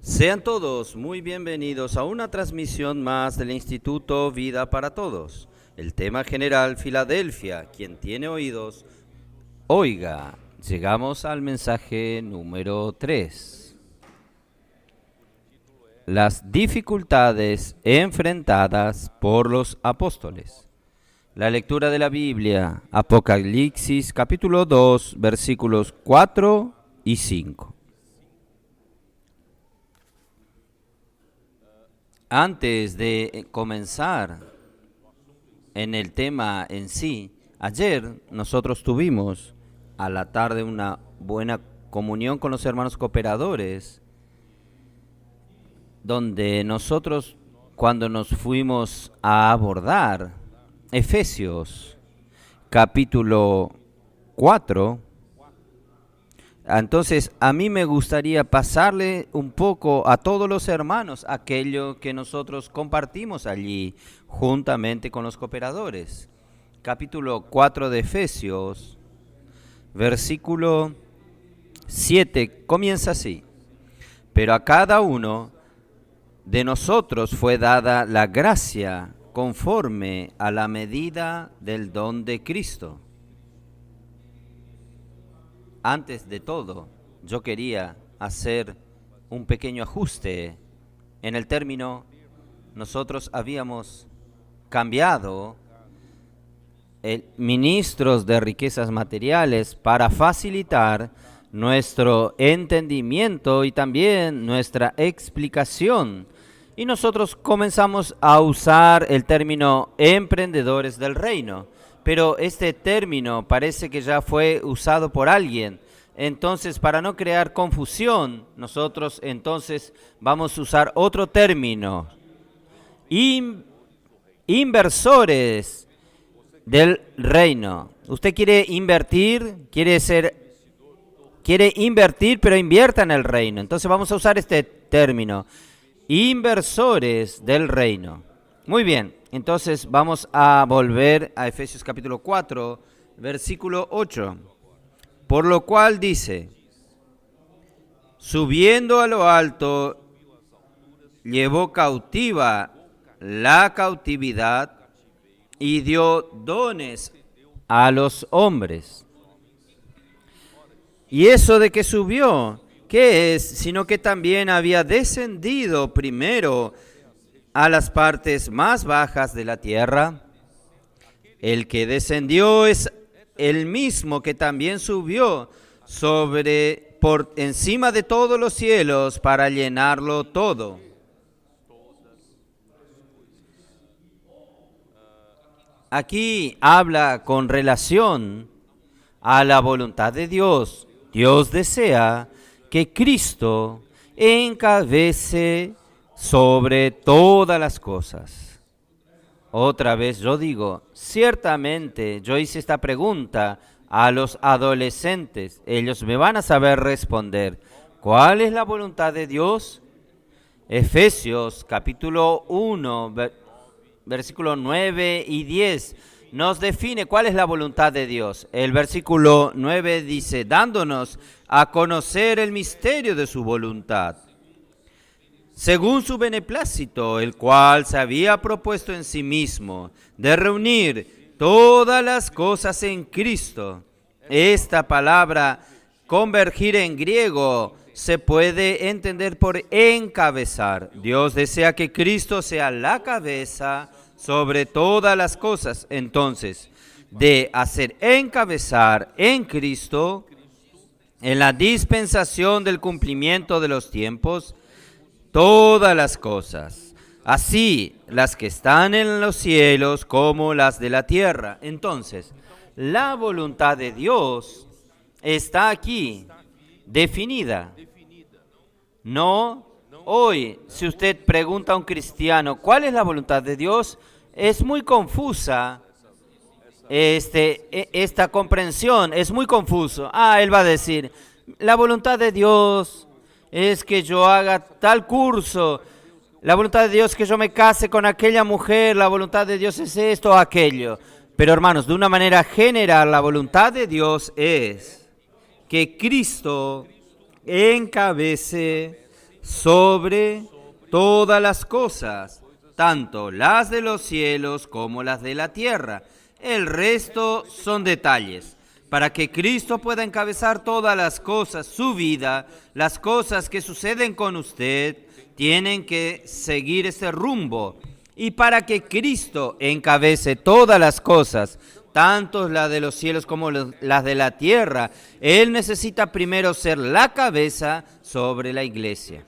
Sean todos muy bienvenidos a una transmisión más del Instituto Vida para Todos. El tema general, Filadelfia. Quien tiene oídos, oiga. Llegamos al mensaje número 3. Las dificultades enfrentadas por los apóstoles. La lectura de la Biblia, Apocalipsis capítulo 2, versículos 4 y 5. Antes de comenzar en el tema en sí, ayer nosotros tuvimos a la tarde una buena comunión con los hermanos cooperadores, donde nosotros cuando nos fuimos a abordar Efesios capítulo 4, entonces, a mí me gustaría pasarle un poco a todos los hermanos aquello que nosotros compartimos allí juntamente con los cooperadores. Capítulo 4 de Efesios, versículo 7, comienza así. Pero a cada uno de nosotros fue dada la gracia conforme a la medida del don de Cristo. Antes de todo, yo quería hacer un pequeño ajuste en el término. Nosotros habíamos cambiado ministros de riquezas materiales para facilitar nuestro entendimiento y también nuestra explicación. Y nosotros comenzamos a usar el término emprendedores del reino. Pero este término parece que ya fue usado por alguien. Entonces, para no crear confusión, nosotros entonces vamos a usar otro término. Inversores del reino. Usted quiere invertir, quiere invertir, pero invierta en el reino. Entonces vamos a usar este término. Inversores del reino. Muy bien, entonces vamos a volver a Efesios capítulo 4, versículo 8. Por lo cual dice, subiendo a lo alto, llevó cautiva la cautividad y dio dones a los hombres. ¿Y eso de que subió? ¿Qué es? Sino que también había descendido primero a las partes más bajas de la tierra. El que descendió es el mismo que también subió por encima de todos los cielos para llenarlo todo. Aquí habla con relación a la voluntad de Dios. Dios desea que Cristo encabece sobre todas las cosas. Otra vez yo digo, ciertamente yo hice esta pregunta a los adolescentes. Ellos me van a saber responder. ¿Cuál es la voluntad de Dios? Efesios capítulo 1, versículo 9 y 10 nos define cuál es la voluntad de Dios. El versículo 9 dice, dándonos a conocer el misterio de su voluntad, según su beneplácito, el cual se había propuesto en sí mismo, de reunir todas las cosas en Cristo. Esta palabra, convergir en griego, se puede entender por encabezar. Dios desea que Cristo sea la cabeza sobre todas las cosas. Entonces, de hacer encabezar en Cristo, en la dispensación del cumplimiento de los tiempos, todas las cosas, así las que están en los cielos como las de la tierra. Entonces, la voluntad de Dios está aquí, definida. No, hoy, si usted pregunta a un cristiano, ¿cuál es la voluntad de Dios? Es muy confusa. Esta comprensión es muy confuso. Él va a decir, la voluntad de Dios es que yo haga tal curso, la voluntad de Dios es que yo me case con aquella mujer, la voluntad de Dios es esto o aquello. Pero hermanos, de una manera general, la voluntad de Dios es que Cristo encabece sobre todas las cosas, tanto las de los cielos como las de la tierra. El resto son detalles. Para que Cristo pueda encabezar todas las cosas, su vida, las cosas que suceden con usted, tienen que seguir ese rumbo. Y para que Cristo encabece todas las cosas, tanto las de los cielos como las de la tierra, Él necesita primero ser la cabeza sobre la iglesia.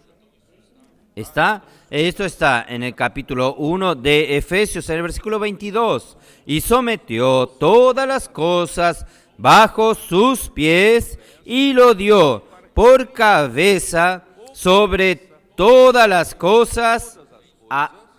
Esto está en el capítulo 1 de Efesios, en el versículo 22. Y sometió todas las cosas bajo sus pies y lo dio por cabeza sobre todas las cosas.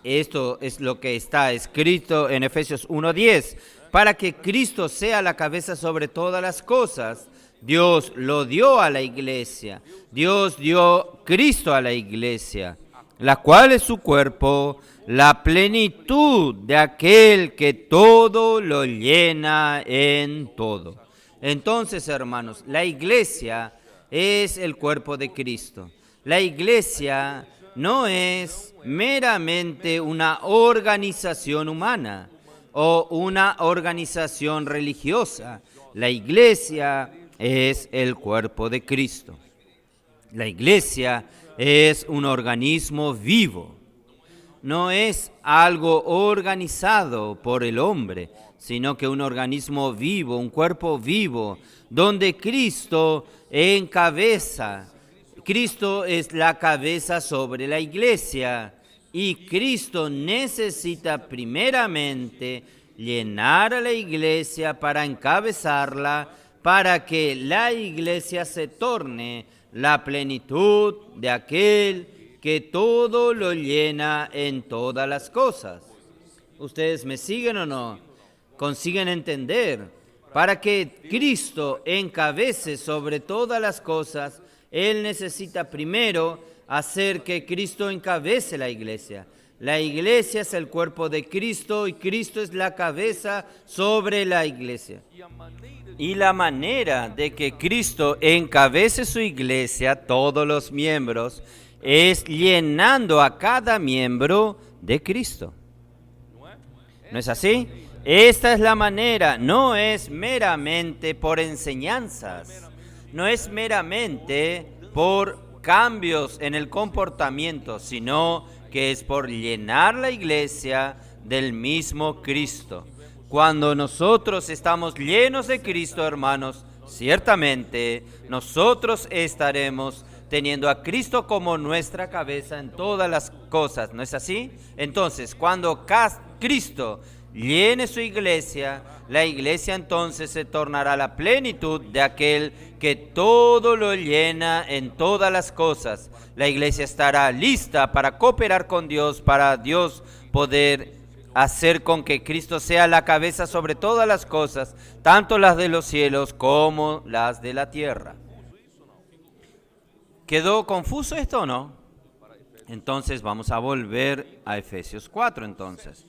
Esto es lo que está escrito en Efesios 1:10. Para que Cristo sea la cabeza sobre todas las cosas, Dios lo dio a la iglesia. Dios dio Cristo a la iglesia, la cual es su cuerpo, la plenitud de aquel que todo lo llena en todo. Entonces, hermanos, la iglesia es el cuerpo de Cristo. La iglesia no es meramente una organización humana o una organización religiosa. La iglesia es el cuerpo de Cristo. La iglesia es un organismo vivo. No es algo organizado por el hombre, sino que un organismo vivo, un cuerpo vivo, donde Cristo encabeza. Cristo es la cabeza sobre la iglesia y Cristo necesita primeramente llenar a la iglesia para encabezarla, para que la iglesia se torne la plenitud de aquel que todo lo llena en todas las cosas. ¿Ustedes me siguen o no? ¿Consiguen entender? Para que Cristo encabece sobre todas las cosas, Él necesita primero hacer que Cristo encabece la iglesia. La iglesia es el cuerpo de Cristo y Cristo es la cabeza sobre la iglesia. Y la manera de que Cristo encabece su iglesia, todos los miembros, es llenando a cada miembro de Cristo. ¿No es así? Esta es la manera, no es meramente por enseñanzas, no es meramente por cambios en el comportamiento, sino que es por llenar la iglesia del mismo Cristo. Cuando nosotros estamos llenos de Cristo, hermanos, ciertamente nosotros estaremos teniendo a Cristo como nuestra cabeza en todas las cosas, ¿no es así? Entonces, cuando Cristo llene su iglesia, la iglesia entonces se tornará la plenitud de aquel que todo lo llena en todas las cosas. La iglesia estará lista para cooperar con Dios, para Dios poder hacer con que Cristo sea la cabeza sobre todas las cosas, tanto las de los cielos como las de la tierra. ¿Quedó confuso esto o no? Entonces vamos a volver a Efesios 4 entonces.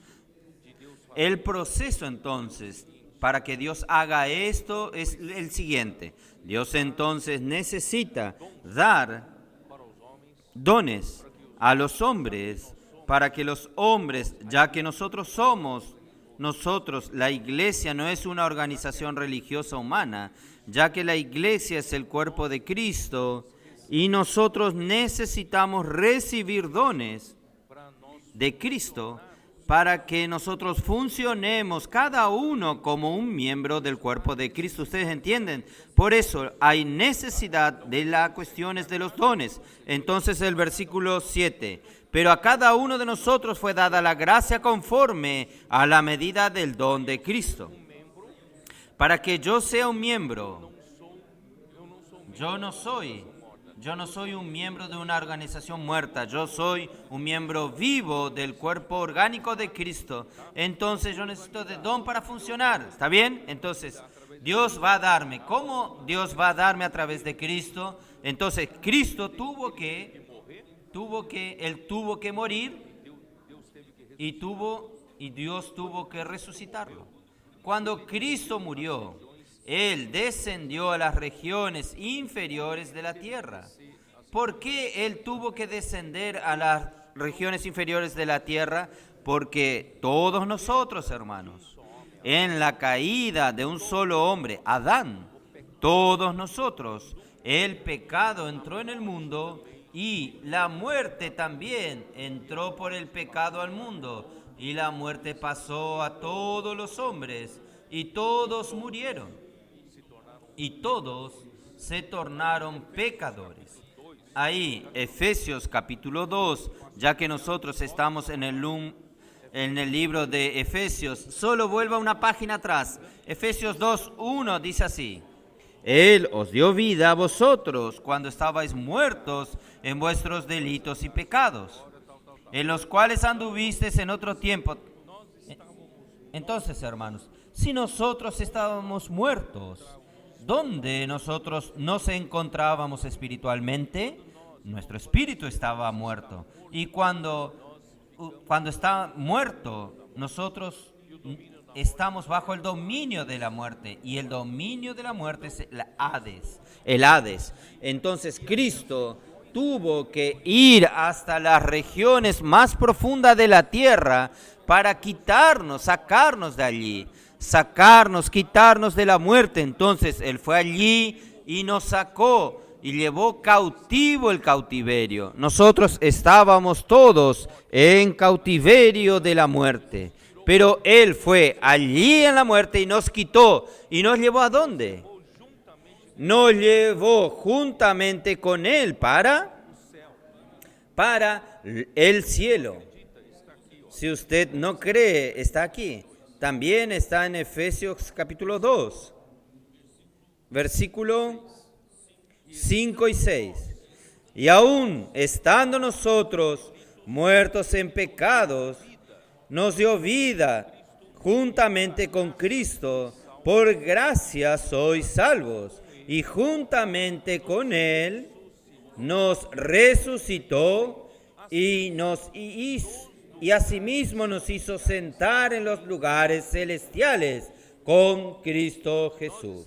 El proceso entonces para que Dios haga esto es el siguiente. Dios entonces necesita dar dones a los hombres para que los hombres, ya que nosotros, la iglesia no es una organización religiosa humana, ya que la iglesia es el cuerpo de Cristo y nosotros necesitamos recibir dones de Cristo para que nosotros funcionemos cada uno como un miembro del cuerpo de Cristo. ¿Ustedes entienden? Por eso hay necesidad de las cuestiones de los dones. Entonces el versículo 7. Pero a cada uno de nosotros fue dada la gracia conforme a la medida del don de Cristo. Para que yo sea un miembro, yo no soy un miembro de una organización muerta, yo soy un miembro vivo del cuerpo orgánico de Cristo. Entonces yo necesito de don para funcionar, ¿está bien? Entonces Dios va a darme. ¿Cómo Dios va a darme? A través de Cristo. Entonces Cristo Él tuvo que morir y Dios tuvo que resucitarlo. Cuando Cristo murió, Él descendió a las regiones inferiores de la tierra. ¿Por qué Él tuvo que descender a las regiones inferiores de la tierra? Porque todos nosotros, hermanos, en la caída de un solo hombre, Adán, todos nosotros, el pecado entró en el mundo y la muerte también entró por el pecado al mundo. Y la muerte pasó a todos los hombres y todos murieron. Y todos se tornaron pecadores. Ahí, Efesios capítulo 2, ya que nosotros estamos en el libro de Efesios, solo vuelva una página atrás. Efesios 2:1 dice así: Él os dio vida a vosotros cuando estabais muertos en vuestros delitos y pecados, en los cuales anduvisteis en otro tiempo. Entonces, hermanos, si nosotros estábamos muertos, ¿dónde nosotros nos encontrábamos espiritualmente? Nuestro espíritu estaba muerto. Y cuando está muerto, nosotros estamos bajo el dominio de la muerte. Y el dominio de la muerte es el Hades. Entonces Cristo tuvo que ir hasta las regiones más profundas de la tierra para sacarnos de allí, quitarnos de la muerte. Entonces Él fue allí y nos sacó y llevó cautivo el cautiverio. Nosotros estábamos todos en cautiverio de la muerte, pero Él fue allí en la muerte y nos quitó. ¿Y nos llevó a dónde? Nos llevó juntamente con Él para el cielo. Si usted no cree, está aquí. También está en Efesios capítulo 2, versículo 5 y 6. Y aún estando nosotros muertos en pecados, nos dio vida juntamente con Cristo. Por gracia sois salvos. Y juntamente con Él nos resucitó y asimismo nos hizo sentar en los lugares celestiales con Cristo Jesús.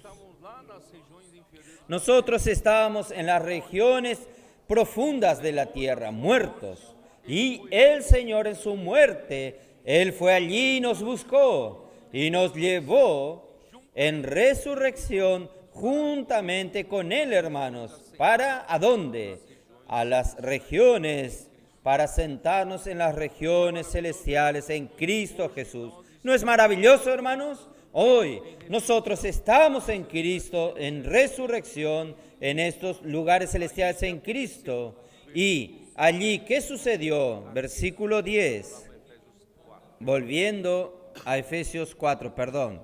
Nosotros estábamos en las regiones profundas de la tierra, muertos, y el Señor en su muerte, Él fue allí y nos buscó y nos llevó en resurrección juntamente con Él, hermanos. ¿Para a dónde? A las regiones, para sentarnos en las regiones celestiales en Cristo Jesús. ¿No es maravilloso, hermanos? Hoy nosotros estamos en Cristo, en resurrección, en estos lugares celestiales en Cristo. Y allí, ¿qué sucedió? Versículo 10. Volviendo a Efesios 4, perdón.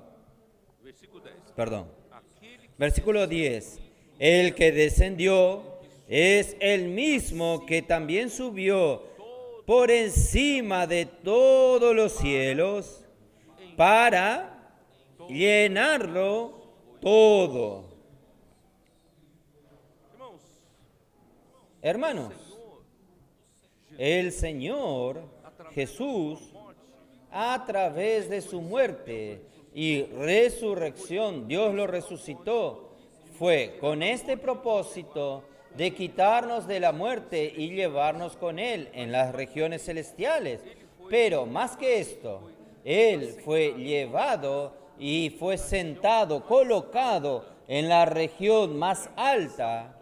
Versículo 10. El que descendió es el mismo que también subió por encima de todos los cielos para llenarlo todo. Hermanos, el Señor Jesús, a través de su muerte y resurrección, Dios lo resucitó, fue con este propósito de quitarnos de la muerte y llevarnos con Él en las regiones celestiales. Pero más que esto, Él fue llevado y fue sentado, colocado en la región más alta,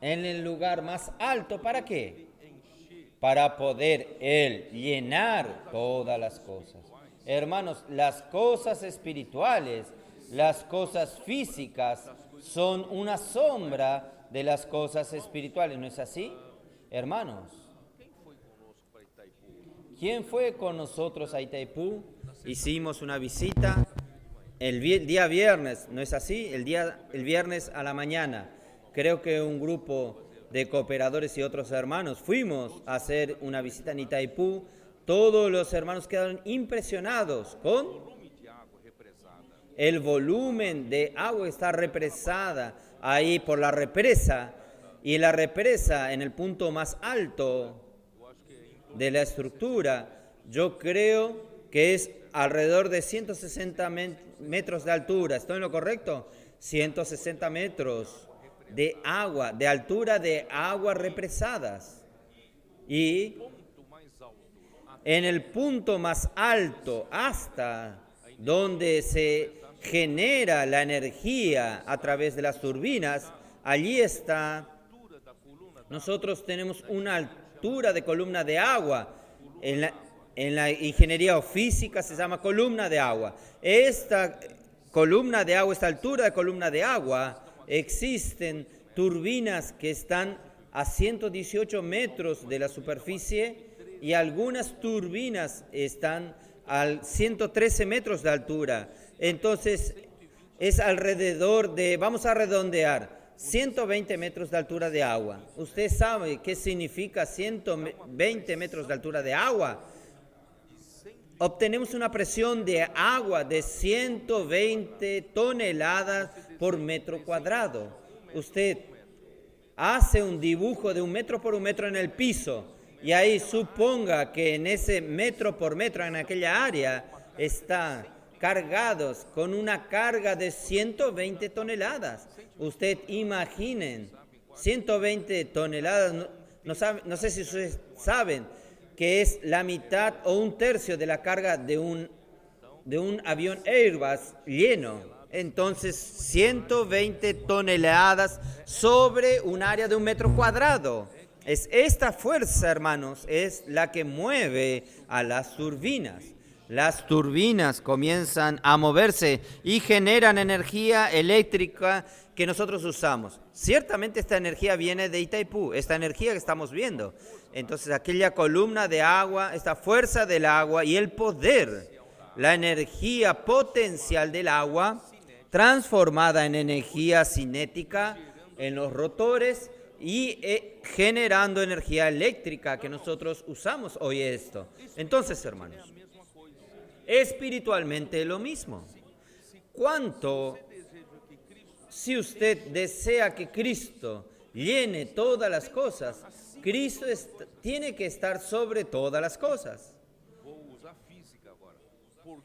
en el lugar más alto. ¿Para qué? Para poder Él llenar todas las cosas. Hermanos, las cosas espirituales, las cosas físicas son una sombra de las cosas espirituales, ¿no es así, hermanos? ¿Quién fue con nosotros a Itaipú? Hicimos una visita el día viernes, ¿no es así? El viernes a la mañana. Creo que un grupo de cooperadores y otros hermanos fuimos a hacer una visita en Itaipú. Todos los hermanos quedaron impresionados con el volumen de agua que está represada ahí por la represa, y la represa en el punto más alto de la estructura, yo creo que es alrededor de 160 metros de altura. ¿Estoy en lo correcto? 160 metros de agua, de altura de aguas represadas. Y en el punto más alto, hasta donde se genera la energía a través de las turbinas, allí está. Nosotros tenemos una altura de columna de agua. En la ingeniería física se llama columna de agua. Esta columna de agua, esta altura de columna de agua, existen turbinas que están a 118 metros de la superficie y algunas turbinas están a 113 metros de altura. Entonces, es alrededor de, vamos a redondear, 120 metros de altura de agua. ¿Usted sabe qué significa 120 metros de altura de agua? Obtenemos una presión de agua de 120 toneladas por metro cuadrado. Usted hace un dibujo de 1 metro por 1 metro en el piso y ahí suponga que en ese metro por metro, en aquella área, está cargados con una carga de 120 toneladas. Usted imaginen, 120 toneladas, no sé si ustedes saben que es la mitad o 1/3 de la carga de un avión Airbus lleno. Entonces, 120 toneladas sobre un área de 1 metro cuadrado. Es esta fuerza, hermanos, es la que mueve a las turbinas. Las turbinas comienzan a moverse y generan energía eléctrica que nosotros usamos. Ciertamente esta energía viene de Itaipú, esta energía que estamos viendo. Entonces aquella columna de agua, esta fuerza del agua y el poder, la energía potencial del agua, transformada en energía cinética en los rotores y generando energía eléctrica que nosotros usamos hoy esto. Entonces, hermanos, espiritualmente lo mismo. Si usted desea que Cristo llene todas las cosas, Cristo tiene que estar sobre todas las cosas.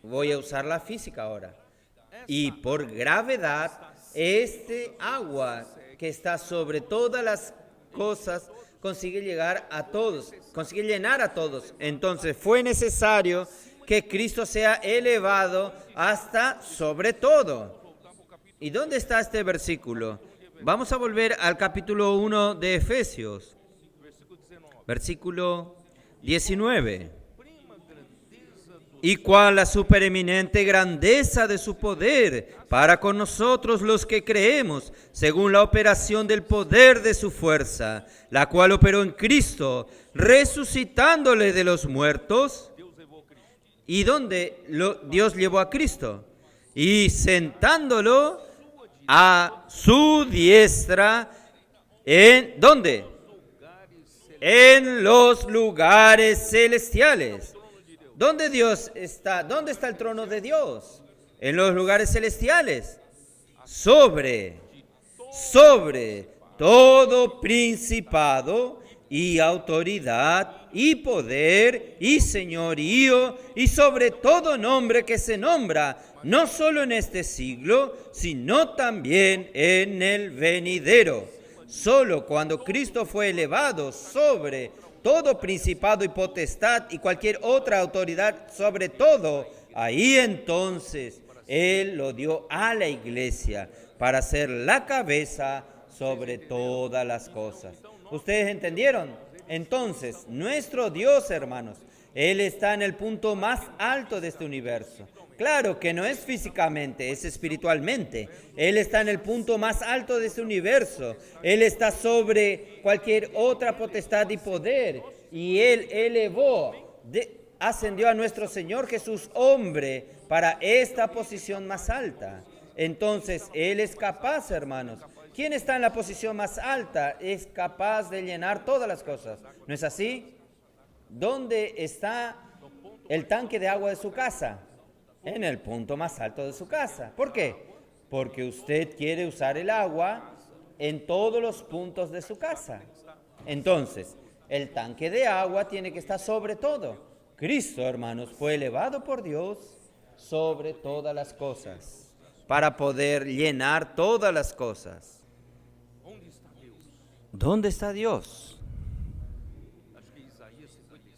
Voy a usar la física ahora. Y por gravedad, este agua que está sobre todas las cosas consigue llegar a todos, consigue llenar a todos. Entonces fue necesario que Cristo sea elevado hasta sobre todo. ¿Y dónde está este versículo? Vamos a volver al capítulo 1 de Efesios, versículo 19. Y cuál la supereminente grandeza de su poder para con nosotros los que creemos, según la operación del poder de su fuerza, la cual operó en Cristo, resucitándole de los muertos. ¿Y dónde Dios llevó a Cristo? Y sentándolo a su diestra, ¿en dónde? En los lugares celestiales. ¿Dónde Dios está? ¿Dónde está el trono de Dios? En los lugares celestiales. Sobre todo principado y autoridad y poder y señorío y sobre todo nombre que se nombra, no solo en este siglo, sino también en el venidero. Solo cuando Cristo fue elevado sobre todo principado y potestad y cualquier otra autoridad sobre todo, ahí entonces Él lo dio a la iglesia para ser la cabeza sobre todas las cosas. ¿Ustedes entendieron? Entonces, nuestro Dios, hermanos, Él está en el punto más alto de este universo. Claro que no es físicamente, es espiritualmente. Él está en el punto más alto de este universo. Él está sobre cualquier otra potestad y poder. Y Él ascendió a nuestro Señor Jesús, hombre, para esta posición más alta. Entonces, Él es capaz, hermanos. ¿Quién está en la posición más alta? Es capaz de llenar todas las cosas. ¿No es así? ¿Dónde está el tanque de agua de su casa? En el punto más alto de su casa. ¿Por qué? Porque usted quiere usar el agua en todos los puntos de su casa. Entonces, el tanque de agua tiene que estar sobre todo. Cristo, hermanos, fue elevado por Dios sobre todas las cosas para poder llenar todas las cosas. ¿Dónde está Dios?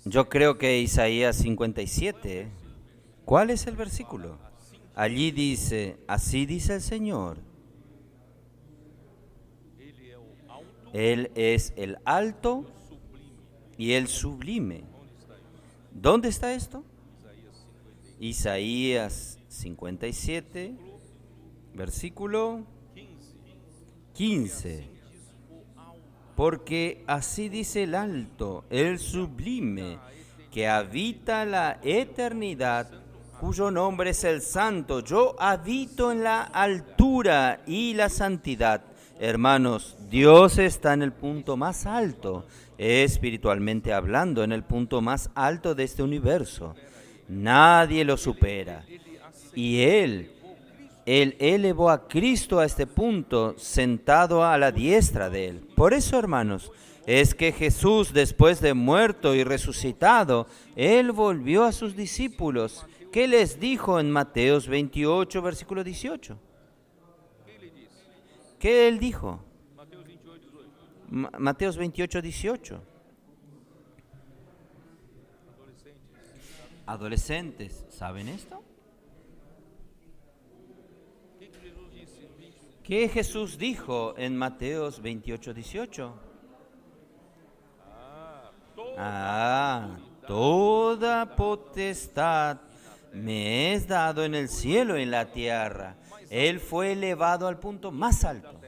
Yo creo que Isaías 57. ¿Cuál es el versículo? Allí dice, así dice el Señor. Él es el alto y el sublime. ¿Dónde está esto? Isaías 57, versículo 15. Porque así dice el alto, el sublime, que habita la eternidad, cuyo nombre es el Santo. Yo habito en la altura y la santidad. Hermanos, Dios está en el punto más alto, espiritualmente hablando, en el punto más alto de este universo. Nadie lo supera. Y Él elevó a Cristo a este punto, sentado a la diestra de Él. Por eso, hermanos, es que Jesús, después de muerto y resucitado, Él volvió a sus discípulos. ¿Qué les dijo en Mateos 28, versículo 18? ¿Qué Él dijo? Mateos 28, 18. Adolescentes, ¿saben esto? ¿Qué Jesús dijo en Mateos 28, 18? Toda potestad me es dado en el cielo y en la tierra. Él fue elevado al punto más alto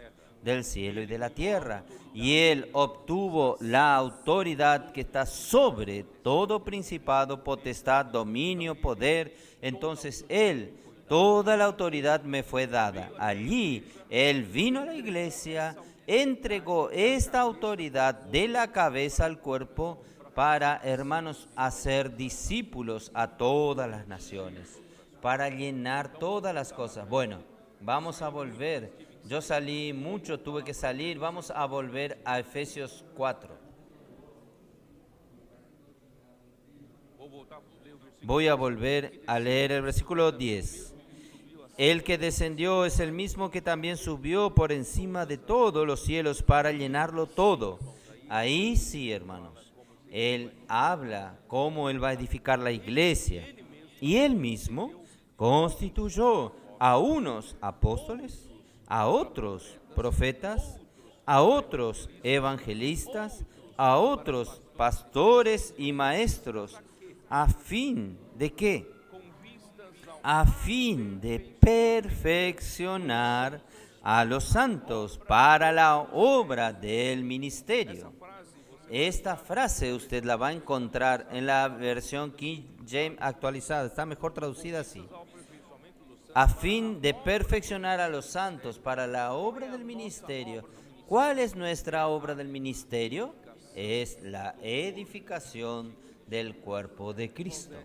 del cielo y de la tierra, y Él obtuvo la autoridad que está sobre todo principado, potestad, dominio, poder. Entonces Él, toda la autoridad me fue dada. Allí Él vino a la iglesia, entregó esta autoridad de la cabeza al cuerpo para, hermanos, hacer discípulos a todas las naciones, para llenar todas las cosas. Bueno, vamos a volver. Yo salí mucho, tuve que salir. Vamos a volver a Efesios 4. Voy a volver a leer el versículo 10. El que descendió es el mismo que también subió por encima de todos los cielos para llenarlo todo. Ahí sí, hermanos, Él habla cómo Él va a edificar la iglesia. Y Él mismo constituyó a unos apóstoles, a otros profetas, a otros evangelistas, a otros pastores y maestros, ¿a fin de qué? A fin de perfeccionar a los santos para la obra del ministerio. Esta frase usted la va a encontrar en la versión King James actualizada, está mejor traducida así. A fin de perfeccionar a los santos para la obra del ministerio. ¿Cuál es nuestra obra del ministerio? Es la edificación del cuerpo de Cristo.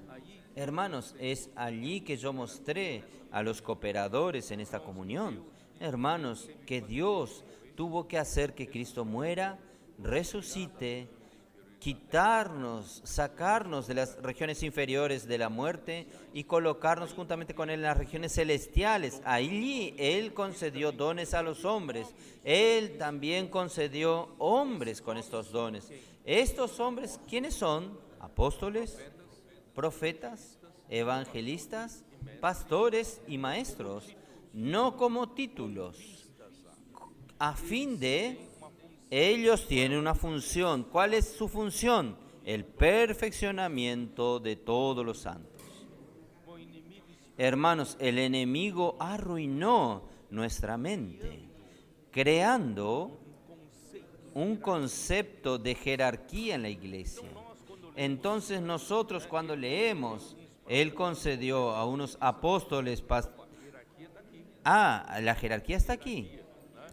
Hermanos, es allí que yo mostré a los cooperadores en esta comunión. Hermanos, que Dios tuvo que hacer que Cristo muera, resucite, quitarnos, sacarnos de las regiones inferiores de la muerte y colocarnos juntamente con Él en las regiones celestiales. Allí Él concedió dones a los hombres. Él también concedió hombres con estos dones. Estos hombres, ¿quiénes son? Apóstoles, profetas, evangelistas, pastores y maestros, no como títulos, a fin de... Ellos tienen una función. ¿Cuál es su función? El perfeccionamiento de todos los santos. Hermanos, el enemigo arruinó nuestra mente, creando un concepto de jerarquía en la iglesia. Entonces nosotros cuando leemos, Él concedió a unos apóstoles, la jerarquía está aquí.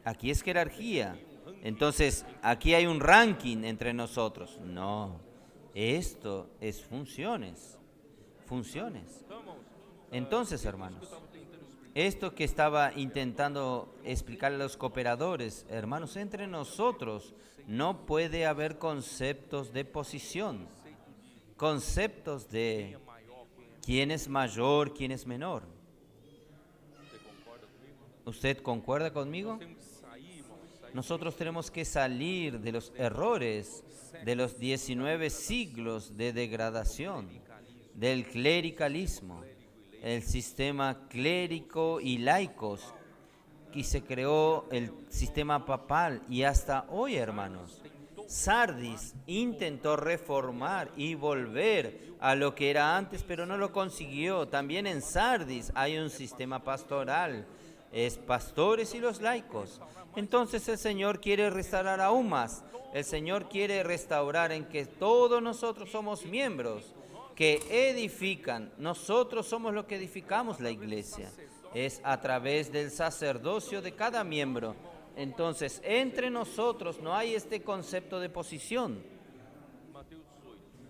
Aquí es jerarquía. Entonces, aquí hay un ranking entre nosotros. No, esto es funciones. Entonces, hermanos, esto que estaba intentando explicar a los cooperadores, hermanos, entre nosotros no puede haber conceptos de posición, conceptos de quién es mayor, quién es menor. ¿Usted concuerda conmigo? Nosotros tenemos que salir de los errores de los 19 siglos de degradación, del clericalismo, el sistema clérico y laicos, y se creó el sistema papal, y hasta hoy, hermanos, Sardis intentó reformar y volver a lo que era antes, pero no lo consiguió. También en Sardis hay un sistema pastoral, es pastores y los laicos. Entonces el Señor quiere restaurar aún más. El Señor quiere restaurar en que todos nosotros somos miembros que edifican. Nosotros somos los que edificamos la iglesia. Es a través del sacerdocio de cada miembro. Entonces, entre nosotros no hay este concepto de posición.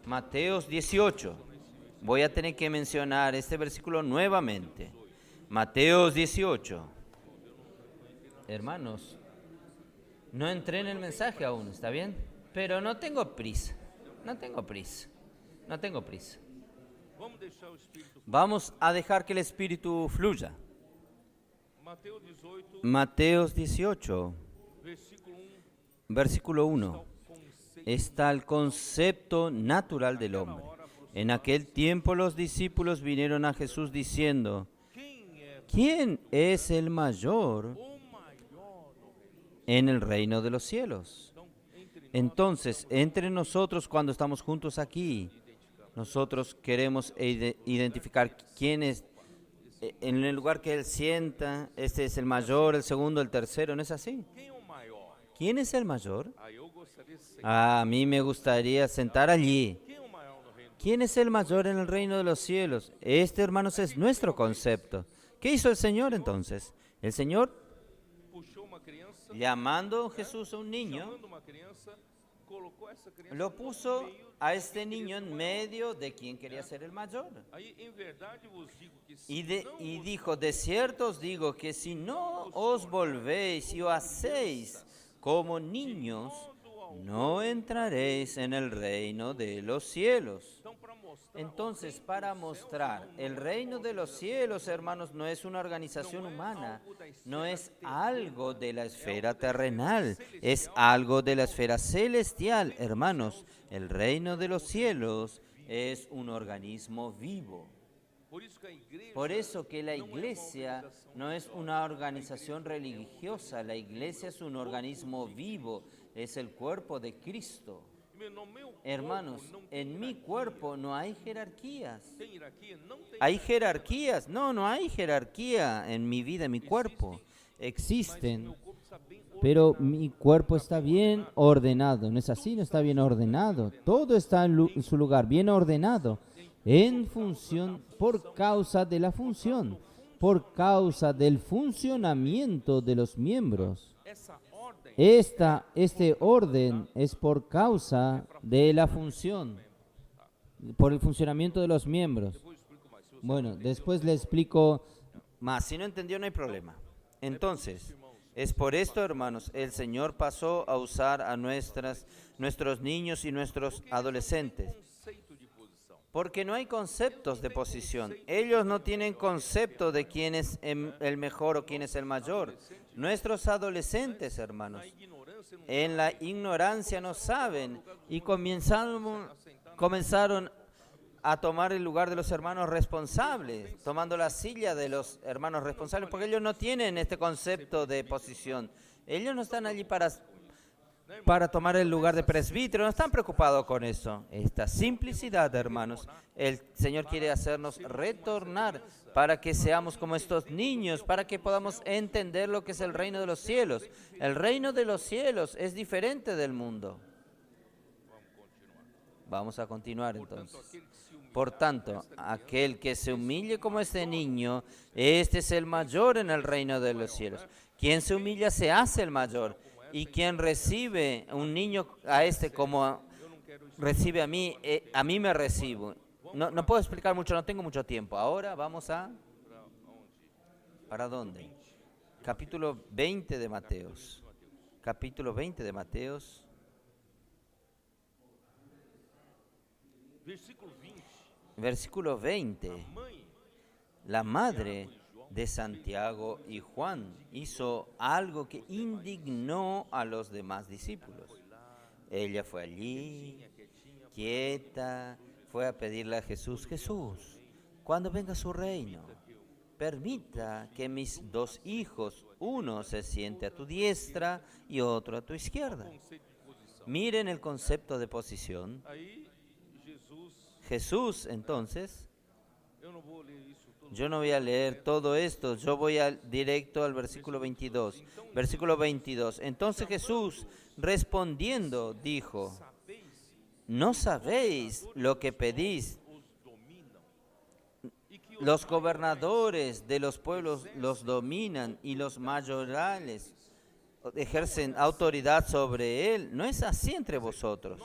Mateos 18. Voy a tener que mencionar este versículo nuevamente. Mateos 18. Hermanos, no entré en el mensaje aún, ¿está bien? Pero no tengo prisa. No tengo prisa. Vamos a dejar que el Espíritu fluya. Mateos 18, versículo 1. Está el concepto natural del hombre. En aquel tiempo los discípulos vinieron a Jesús diciendo: ¿quién es el mayor en el reino de los cielos? Entonces, entre nosotros, cuando estamos juntos aquí, nosotros queremos identificar quién es. En el lugar que él sienta, este es el mayor, el segundo, el tercero, ¿no es así? ¿Quién es el mayor? A mí me gustaría sentar allí. ¿Quién es el mayor en el reino de los cielos? Este, hermanos, es nuestro concepto. ¿Qué hizo el Señor entonces? El Señor, llamando a Jesús a un niño, lo puso a este niño en medio de quien quería ser el mayor. Y dijo: de cierto os digo que si no os volvéis y os hacéis como niños, no entraréis en el reino de los cielos. Entonces, para mostrar el reino de los cielos, hermanos, no es una organización humana, no es algo de la esfera terrenal, es algo de la esfera celestial. Hermanos, el reino de los cielos es un organismo vivo. Por eso que la iglesia no es una organización religiosa, la iglesia es un organismo vivo, es el cuerpo de Cristo. Hermanos, en mi cuerpo no hay jerarquías. ¿Hay jerarquías? No hay jerarquía en mi vida, en mi cuerpo. Existen, pero mi cuerpo está bien ordenado. ¿No es así? No está bien ordenado. Todo está en su lugar, bien ordenado, en función, por causa de la función, por causa del funcionamiento de los miembros. Este orden es por causa de la función, por el funcionamiento de los miembros. Bueno, después le explico más. Si no entendió, no hay problema. Entonces, es por esto, hermanos, el Señor pasó a usar a nuestros niños y nuestros adolescentes. Porque no hay conceptos de posición. Ellos no tienen concepto de quién es el mejor o quién es el mayor. Nuestros adolescentes, hermanos, en la ignorancia no saben y comenzaron a tomar el lugar de los hermanos responsables, tomando la silla de los hermanos responsables, porque ellos no tienen este concepto de posición. Ellos no están allí para tomar el lugar de presbítero, no están preocupados con eso. Esta simplicidad, hermanos, el Señor quiere hacernos retornar para que seamos como estos niños, para que podamos entender lo que es el reino de los cielos. El reino de los cielos es diferente del mundo. Vamos a continuar entonces. Por tanto, aquel que se humille como este niño, este es el mayor en el reino de los cielos. Quien se humilla se hace el mayor. Y quien recibe un niño a este como recibe a mí me recibo. No puedo explicar mucho, no tengo mucho tiempo. Ahora vamos a... ¿Para dónde? Capítulo 20 de Mateos. Capítulo 20 de Mateos. Versículo 20. La madre de Santiago y Juan. Hizo algo que indignó a los demás discípulos. Ella fue allí, quieta, fue a pedirle a Jesús: Jesús, cuando venga su reino, permita que mis dos hijos, uno se siente a tu diestra y otro a tu izquierda. Miren el concepto de posición. Jesús, entonces, yo no voy a leer todo esto, yo voy directo al versículo 22. Versículo 22. Entonces Jesús, respondiendo, dijo: ¿no sabéis lo que pedís? Los gobernadores de los pueblos los dominan y los mayorales ejercen autoridad sobre él. No es así entre vosotros.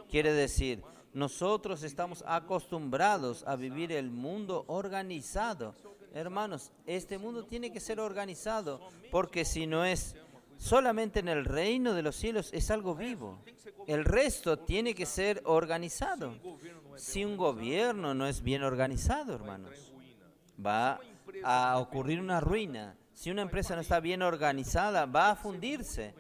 Quiere decir, nosotros estamos acostumbrados a vivir el mundo organizado. Hermanos, este mundo tiene que ser organizado, porque si no es solamente en el reino de los cielos, es algo vivo. El resto tiene que ser organizado. Si un gobierno no es bien organizado, hermanos, va a ocurrir una ruina. Si una empresa no está bien organizada, va a fundirse.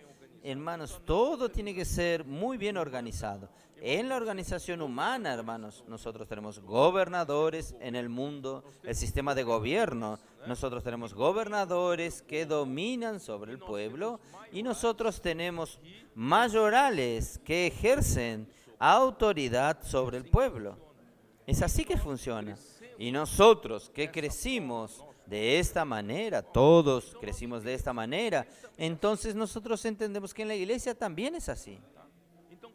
Hermanos, todo tiene que ser muy bien organizado. En la organización humana, hermanos, nosotros tenemos gobernadores en el mundo, el sistema de gobierno. Nosotros tenemos gobernadores que dominan sobre el pueblo y nosotros tenemos mayorales que ejercen autoridad sobre el pueblo. Es así que funciona. Y nosotros que crecimos de esta manera, todos crecimos de esta manera, entonces nosotros entendemos que en la iglesia también es así.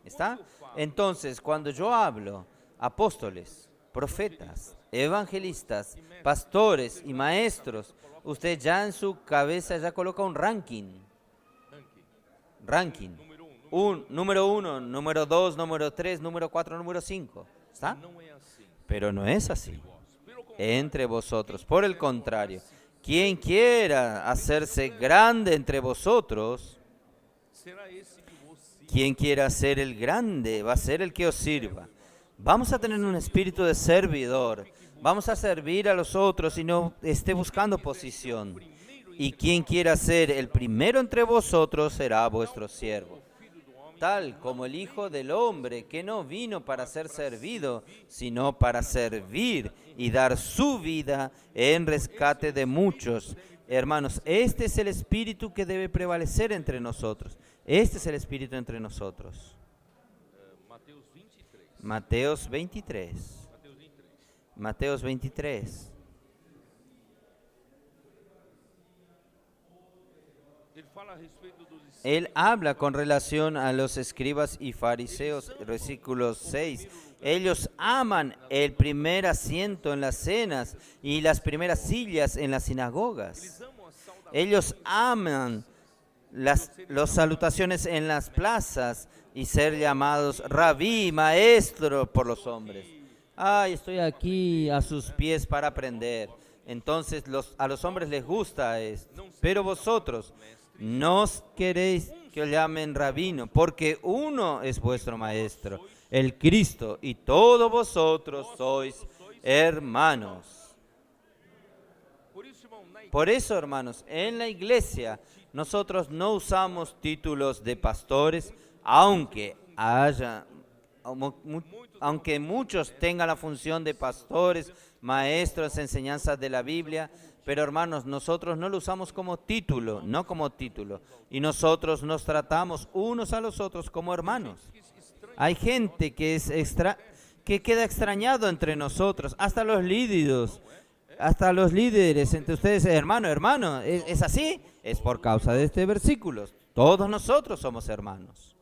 ¿Está? Entonces, cuando yo hablo apóstoles, profetas, evangelistas, pastores y maestros, usted ya en su cabeza ya coloca un ranking. Número 1, número 2, número 3, número 4, número 5. ¿Está? Pero no es así entre vosotros. Por el contrario, quien quiera hacerse grande entre vosotros, quien quiera ser el grande, va a ser el que os sirva. Vamos a tener un espíritu de servidor. Vamos a servir a los otros y no esté buscando posición. Y quien quiera ser el primero entre vosotros será vuestro siervo. Tal como el Hijo del Hombre, que no vino para ser servido, sino para servir y dar su vida en rescate de muchos. Hermanos, este es el espíritu que debe prevalecer entre nosotros. Este es el espíritu entre nosotros. Mateos 23. Mateos 23. Él habla con relación a los escribas y fariseos, versículo 6. Ellos aman el primer asiento en las cenas y las primeras sillas en las sinagogas. Ellos aman las salutaciones en las plazas y ser llamados rabí, maestro por los hombres. Ay, estoy aquí a sus pies para aprender. Entonces a los hombres les gusta esto. Pero vosotros no queréis que os llamen rabino, porque uno es vuestro maestro, el Cristo, y todos vosotros sois hermanos. Por eso, hermanos, en la iglesia nosotros no usamos títulos de pastores, aunque muchos tengan la función de pastores, maestros, enseñanzas de la Biblia. Pero hermanos, nosotros no lo usamos como título, no como título. Y nosotros nos tratamos unos a los otros como hermanos. Hay gente que queda extrañado entre nosotros, hasta los líderes entre ustedes, hermano, ¿es así? Es por causa de este versículo. Todos nosotros somos hermanos.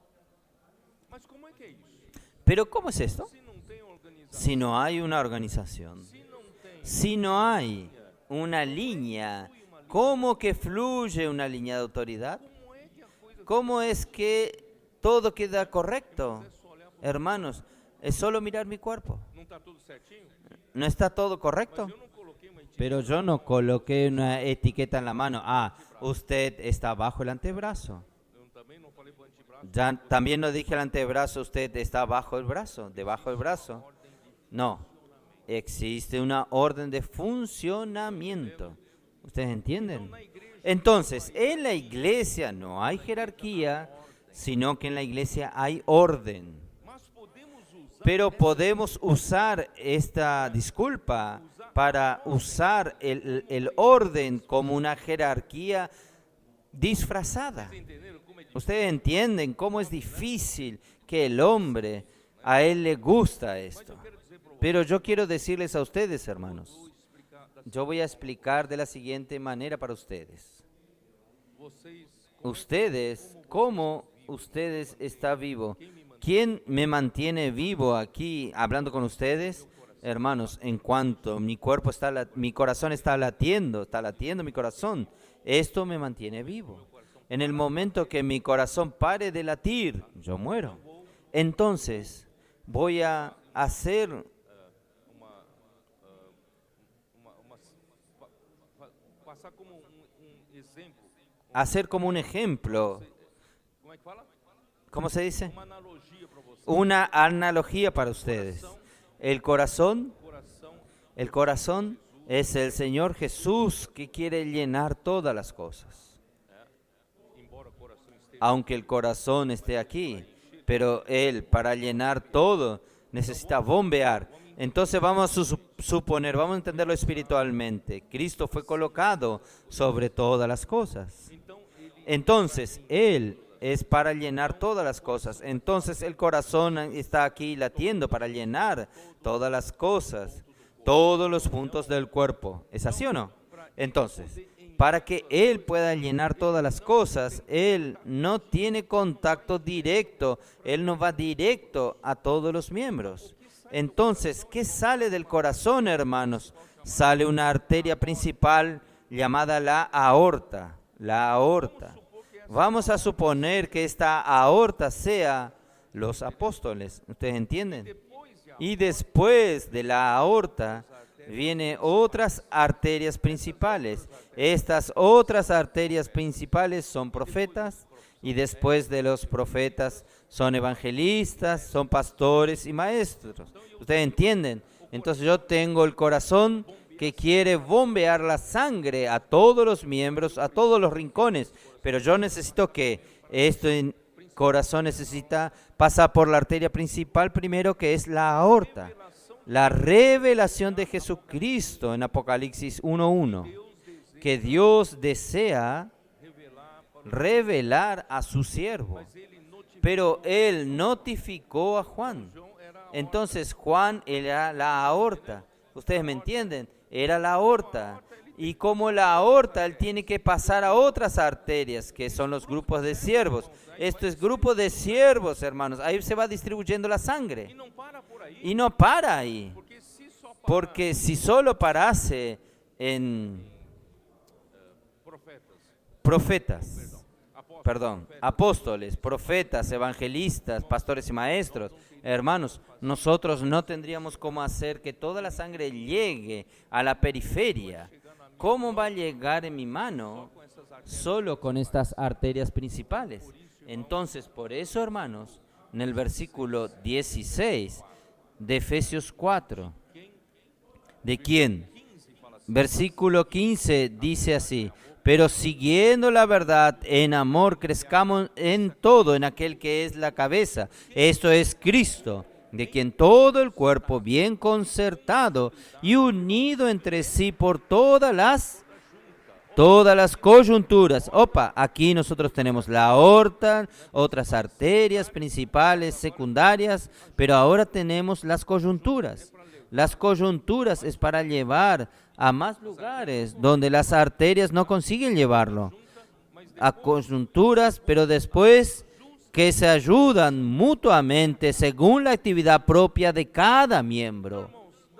Pero ¿cómo es esto? Si no hay una organización, si no hay una línea, ¿cómo que fluye una línea de autoridad? ¿Cómo es que todo queda correcto? Hermanos, es solo mirar mi cuerpo. ¿No está todo correcto? Pero yo no coloqué una etiqueta en la mano. Ah, usted está bajo el antebrazo. Ya, también no dije el antebrazo, usted está bajo el brazo, debajo del brazo. No. Existe una orden de funcionamiento. ¿Ustedes entienden? Entonces, en la iglesia no hay jerarquía, sino que en la iglesia hay orden. Pero podemos usar esta disculpa para usar el orden como una jerarquía disfrazada. Ustedes entienden cómo es difícil que el hombre, a él le gusta esto. Pero yo quiero decirles a ustedes, hermanos, yo voy a explicar de la siguiente manera para ustedes. Ustedes, ¿cómo ustedes están vivos? ¿Quién me mantiene vivo aquí hablando con ustedes? Hermanos, en cuanto mi corazón está latiendo mi corazón, esto me mantiene vivo. En el momento que mi corazón pare de latir, yo muero. Entonces, voy a hacer como un ejemplo. ¿Cómo se dice? Una analogía para ustedes. El corazón es el Señor Jesús que quiere llenar todas las cosas. Aunque el corazón esté aquí, pero Él para llenar todo necesita bombear. Entonces vamos a suponer, vamos a entenderlo espiritualmente. Cristo fue colocado sobre todas las cosas. Entonces Él es para llenar todas las cosas. Entonces el corazón está aquí latiendo para llenar todas las cosas, todos los puntos del cuerpo. ¿Es así o no? Entonces, para que Él pueda llenar todas las cosas, Él no tiene contacto directo, Él no va directo a todos los miembros. Entonces, ¿qué sale del corazón, hermanos? Sale una arteria principal llamada la aorta. La aorta. Vamos a suponer que esta aorta sea los apóstoles. ¿Ustedes entienden? Y después de la aorta vienen otras arterias principales. Estas otras arterias principales son profetas y después de los profetas son evangelistas, son pastores y maestros. ¿Ustedes entienden? Entonces yo tengo el corazón que quiere bombear la sangre a todos los miembros, a todos los rincones, pero yo necesito que este corazón necesita pasar por la arteria principal primero, que es la aorta. La revelación de Jesucristo en Apocalipsis 1:1, que Dios desea revelar a su siervo, pero Él notificó a Juan. Entonces Juan era la aorta. ¿Ustedes me entienden? Era la aorta. Y como la aorta, él tiene que pasar a otras arterias, que son los grupos de siervos. Esto es grupo de siervos, hermanos. Ahí se va distribuyendo la sangre. Y no para ahí. Porque si solo parase en apóstoles, profetas, evangelistas, pastores y maestros, hermanos, nosotros no tendríamos cómo hacer que toda la sangre llegue a la periferia. ¿Cómo va a llegar en mi mano? Solo con estas arterias principales. Entonces, por eso, hermanos, en el versículo 16 de Efesios 4, ¿de quién? Versículo 15 dice así: pero siguiendo la verdad en amor, crezcamos en todo en aquel que es la cabeza. Esto es Cristo, de quien todo el cuerpo bien concertado y unido entre sí por todas las coyunturas. Aquí nosotros tenemos la aorta, otras arterias principales, secundarias, pero ahora tenemos las coyunturas. Las coyunturas es para llevar a más lugares donde las arterias no consiguen llevarlo. A coyunturas, pero después que se ayudan mutuamente según la actividad propia de cada miembro.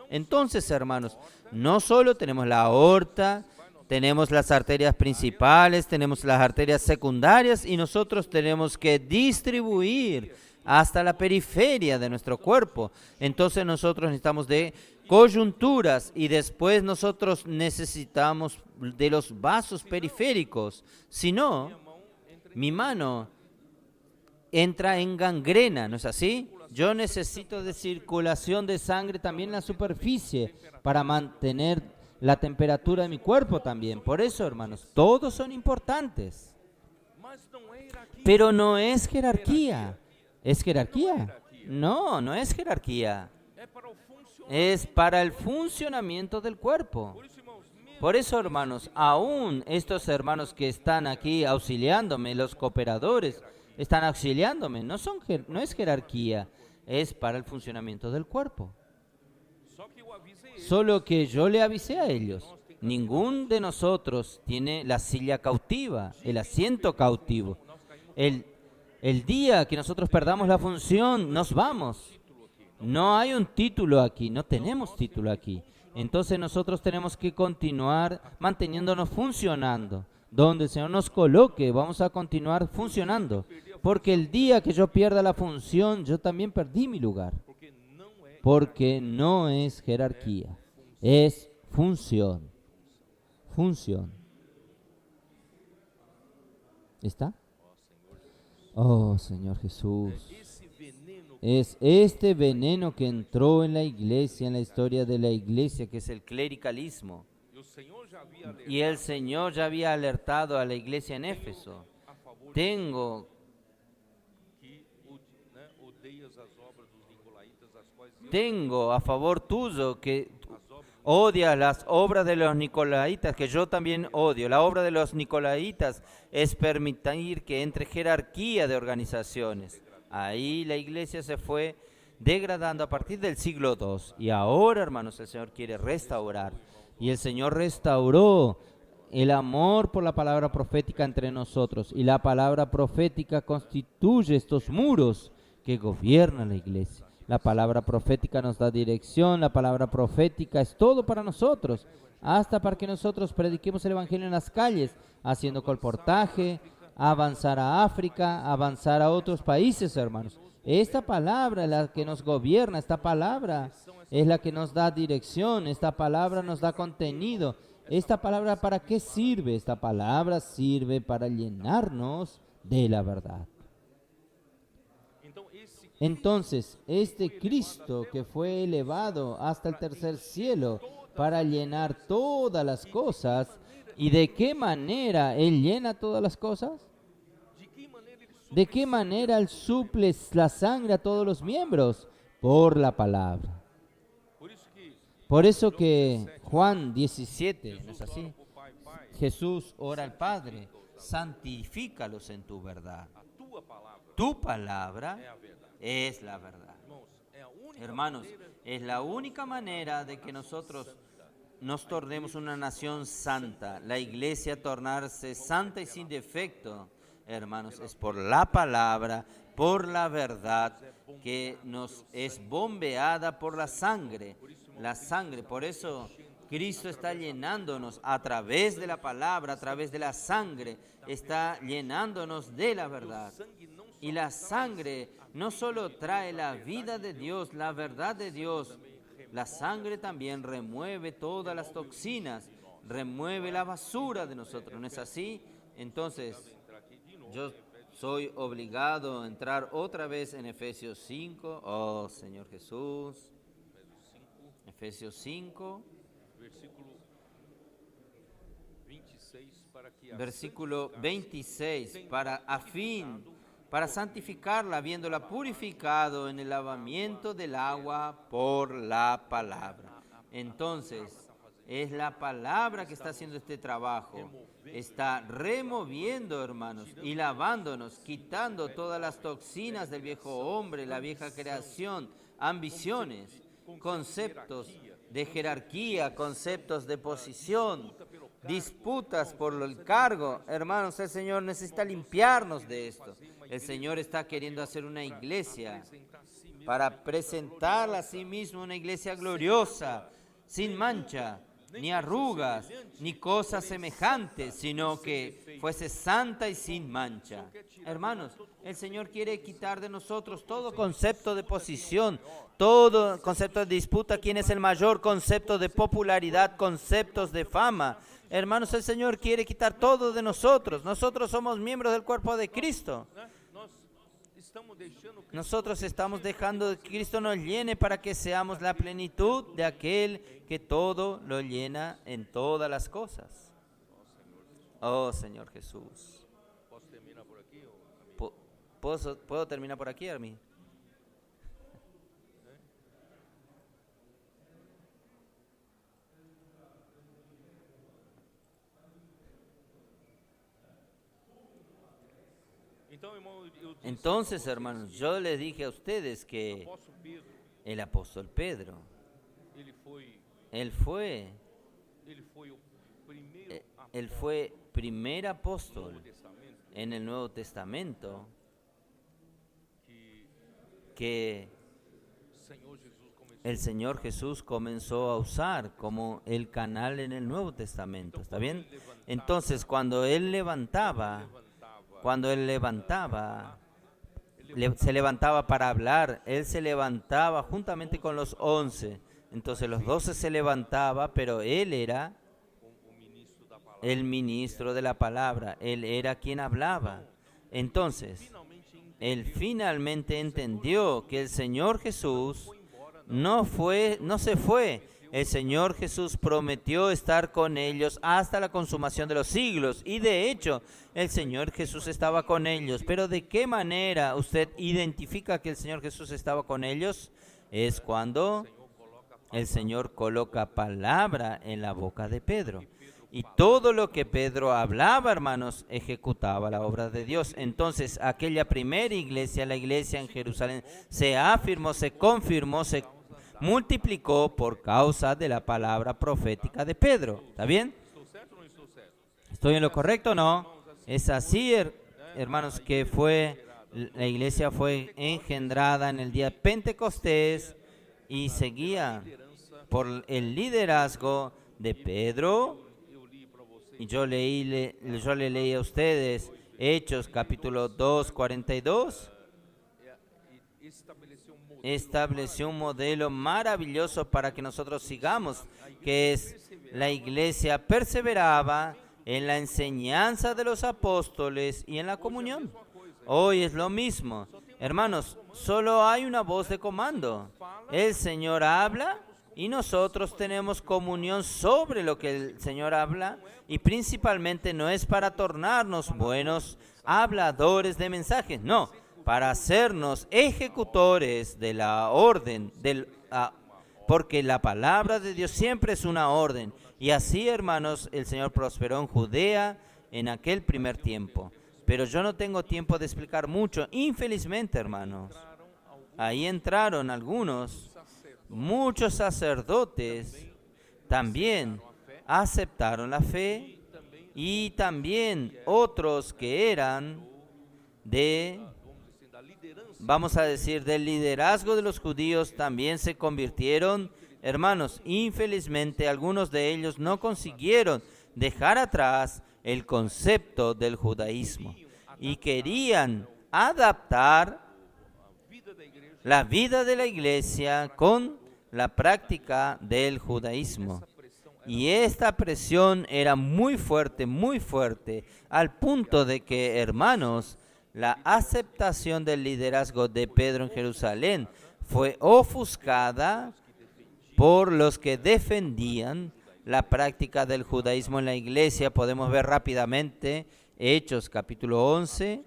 Entonces, hermanos, no solo tenemos la aorta, tenemos las arterias principales, tenemos las arterias secundarias y nosotros tenemos que distribuir hasta la periferia de nuestro cuerpo. Entonces nosotros necesitamos de coyunturas y después nosotros necesitamos de los vasos periféricos. Si no, mi mano entra en gangrena, ¿no es así? Yo necesito de circulación de sangre también en la superficie para mantener la temperatura de mi cuerpo también. Por eso, hermanos, todos son importantes. Pero no es jerarquía. ¿Es jerarquía? No, no es jerarquía. Es para el funcionamiento del cuerpo. Por eso, hermanos, aún estos hermanos que están aquí auxiliándome, los cooperadores, están auxiliándome, no es jerarquía, es para el funcionamiento del cuerpo. Solo que yo le avisé a ellos, ningún de nosotros tiene la silla cautiva, el asiento cautivo. El día que nosotros perdamos la función, nos vamos. No hay un título aquí, no tenemos título aquí. Entonces nosotros tenemos que continuar manteniéndonos funcionando. Donde el Señor nos coloque, vamos a continuar funcionando. Porque el día que yo pierda la función, yo también perdí mi lugar. Porque no es jerarquía, es función. Función. ¿Está? Oh, Señor Jesús. Es este veneno que entró en la iglesia, en la historia de la iglesia, que es el clericalismo. Y el Señor ya había alertado a la iglesia en Éfeso. Tengo a favor tuyo que odias las obras de los nicolaitas, que yo también odio. La obra de los nicolaitas es permitir que entre jerarquía de organizaciones. Ahí la iglesia se fue degradando a partir del siglo II. Y ahora, hermanos, el Señor quiere restaurar. Y el Señor restauró el amor por la palabra profética entre nosotros. Y la palabra profética constituye estos muros que gobiernan la iglesia. La palabra profética nos da dirección, la palabra profética es todo para nosotros, hasta para que nosotros prediquemos el Evangelio en las calles, haciendo colportaje, avanzar a África, avanzar a otros países, hermanos. Esta palabra es la que nos gobierna, esta palabra es la que nos da dirección, esta palabra nos da contenido. ¿Esta palabra para qué sirve? Esta palabra sirve para llenarnos de la verdad. Entonces, este Cristo que fue elevado hasta el tercer cielo para llenar todas las cosas, ¿y de qué manera Él llena todas las cosas? ¿De qué manera Él suple la sangre a todos los miembros? Por la palabra. Por eso que Juan 17, ¿no es así? Jesús ora al Padre, santifícalos en tu verdad. Tu palabra es la verdad. Hermanos, es la única manera de que nosotros nos tornemos una nación santa, la iglesia tornarse santa y sin defecto, hermanos, es por la palabra, por la verdad que nos es bombeada por la sangre. Por eso Cristo está llenándonos a través de la palabra, a través de la sangre, está llenándonos de la verdad. Y la sangre no solo trae la vida de Dios, la verdad de Dios, la sangre también remueve todas las toxinas, remueve la basura de nosotros, ¿no es así? Entonces, yo soy obligado a entrar otra vez en Efesios 5. Oh, Señor Jesús. Efesios 5. Versículo 26. Para santificarla, habiéndola purificado en el lavamiento del agua por la palabra. Entonces, es la palabra que está haciendo este trabajo. Está removiendo, hermanos, y lavándonos, quitando todas las toxinas del viejo hombre, la vieja creación, ambiciones, conceptos de jerarquía, conceptos de posición, disputas por el cargo. Hermanos, el Señor necesita limpiarnos de esto. El Señor está queriendo hacer una iglesia para presentarla a sí mismo, una iglesia gloriosa, sin mancha, ni arrugas, ni cosas semejantes, sino que fuese santa y sin mancha. Hermanos, el Señor quiere quitar de nosotros todo concepto de posición, todo concepto de disputa, quién es el mayor, concepto de popularidad, conceptos de fama. Hermanos, el Señor quiere quitar todo de nosotros. Nosotros somos miembros del cuerpo de Cristo. Nosotros estamos dejando que Cristo nos llene para que seamos la plenitud de aquel que todo lo llena en todas las cosas. Oh Señor Jesús. ¿Puedo terminar por aquí, Armin? Entonces, hermanos, yo les dije a ustedes que el apóstol Pedro, él fue primer apóstol en el Nuevo Testamento que el Señor Jesús comenzó a usar como el canal en el Nuevo Testamento, ¿está bien? Entonces, cuando Él se levantaba para hablar, Él se levantaba juntamente con los 11. Entonces los 12 se levantaba, pero Él era el ministro de la palabra, Él era quien hablaba. Entonces, Él finalmente entendió que el Señor Jesús no se fue. El Señor Jesús prometió estar con ellos hasta la consumación de los siglos. Y de hecho, el Señor Jesús estaba con ellos. Pero ¿de qué manera usted identifica que el Señor Jesús estaba con ellos? Es cuando el Señor coloca palabra en la boca de Pedro. Y todo lo que Pedro hablaba, hermanos, ejecutaba la obra de Dios. Entonces, aquella primera iglesia, la iglesia en Jerusalén, se afirmó, se confirmó, se multiplicó por causa de la palabra profética de Pedro. ¿Está bien? ¿Estoy en lo correcto o no? Es así, hermanos, que la iglesia fue engendrada en el día de Pentecostés y seguía por el liderazgo de Pedro. Y yo le leí a ustedes Hechos capítulo 2, 42. Estableció un modelo maravilloso para que nosotros sigamos, que es la iglesia perseveraba en la enseñanza de los apóstoles y en la comunión. Hoy es lo mismo. Hermanos, solo hay una voz de comando. El Señor habla y nosotros tenemos comunión sobre lo que el Señor habla, y principalmente no es para tornarnos buenos habladores de mensajes, no, para hacernos ejecutores de la orden, porque la palabra de Dios siempre es una orden. Y así, hermanos, el Señor prosperó en Judea en aquel primer tiempo. Pero yo no tengo tiempo de explicar mucho, infelizmente, hermanos. Ahí entraron muchos sacerdotes también aceptaron la fe, y también otros que eran vamos a decir, del liderazgo de los judíos también se convirtieron. Hermanos, infelizmente algunos de ellos no consiguieron dejar atrás el concepto del judaísmo y querían adaptar la vida de la iglesia con la práctica del judaísmo. Y esta presión era muy fuerte, al punto de que, hermanos, la aceptación del liderazgo de Pedro en Jerusalén fue ofuscada por los que defendían la práctica del judaísmo en la iglesia. Podemos ver rápidamente Hechos capítulo 11,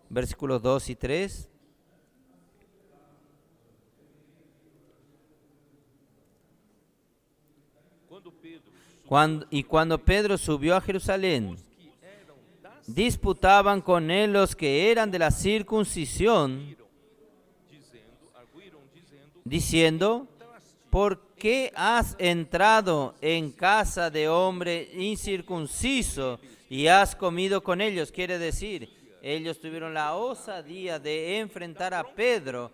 versículos 2 y 3. Cuando Pedro subió a Jerusalén, disputaban con él los que eran de la circuncisión, diciendo: ¿por qué has entrado en casa de hombre incircunciso y has comido con ellos? Quiere decir, ellos tuvieron la osadía de enfrentar a Pedro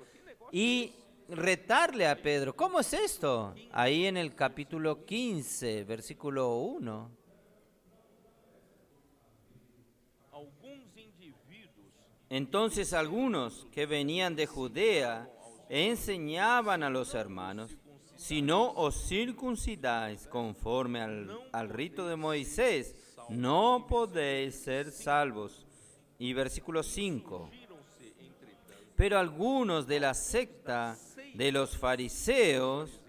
y retarle a Pedro. ¿Cómo es esto? Ahí en el capítulo 15, versículo 1. Entonces algunos que venían de Judea enseñaban a los hermanos: si no os circuncidáis conforme al rito de Moisés, no podéis ser salvos. Y versículo 5. Pero algunos de la secta de los fariseos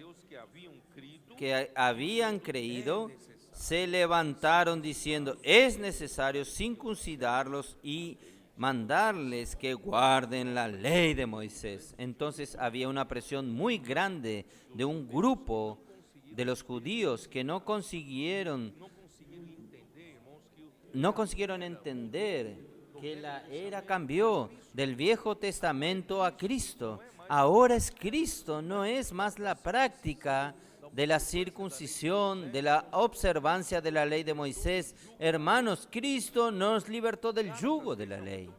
que habían creído se levantaron diciendo: es necesario circuncidarlos y mandarles que guarden la ley de Moisés. Entonces había una presión muy grande de un grupo de los judíos que no consiguieron entender que la era cambió del Viejo Testamento a Cristo. Ahora es Cristo, no es más la práctica de la circuncisión, de la observancia de la ley de Moisés. Hermanos, Cristo nos libertó del yugo de la ley.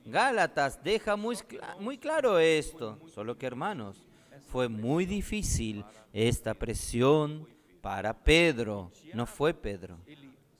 Gálatas deja muy claro esto, solo que, hermanos, fue muy difícil esta presión para Pedro, no fue Pedro.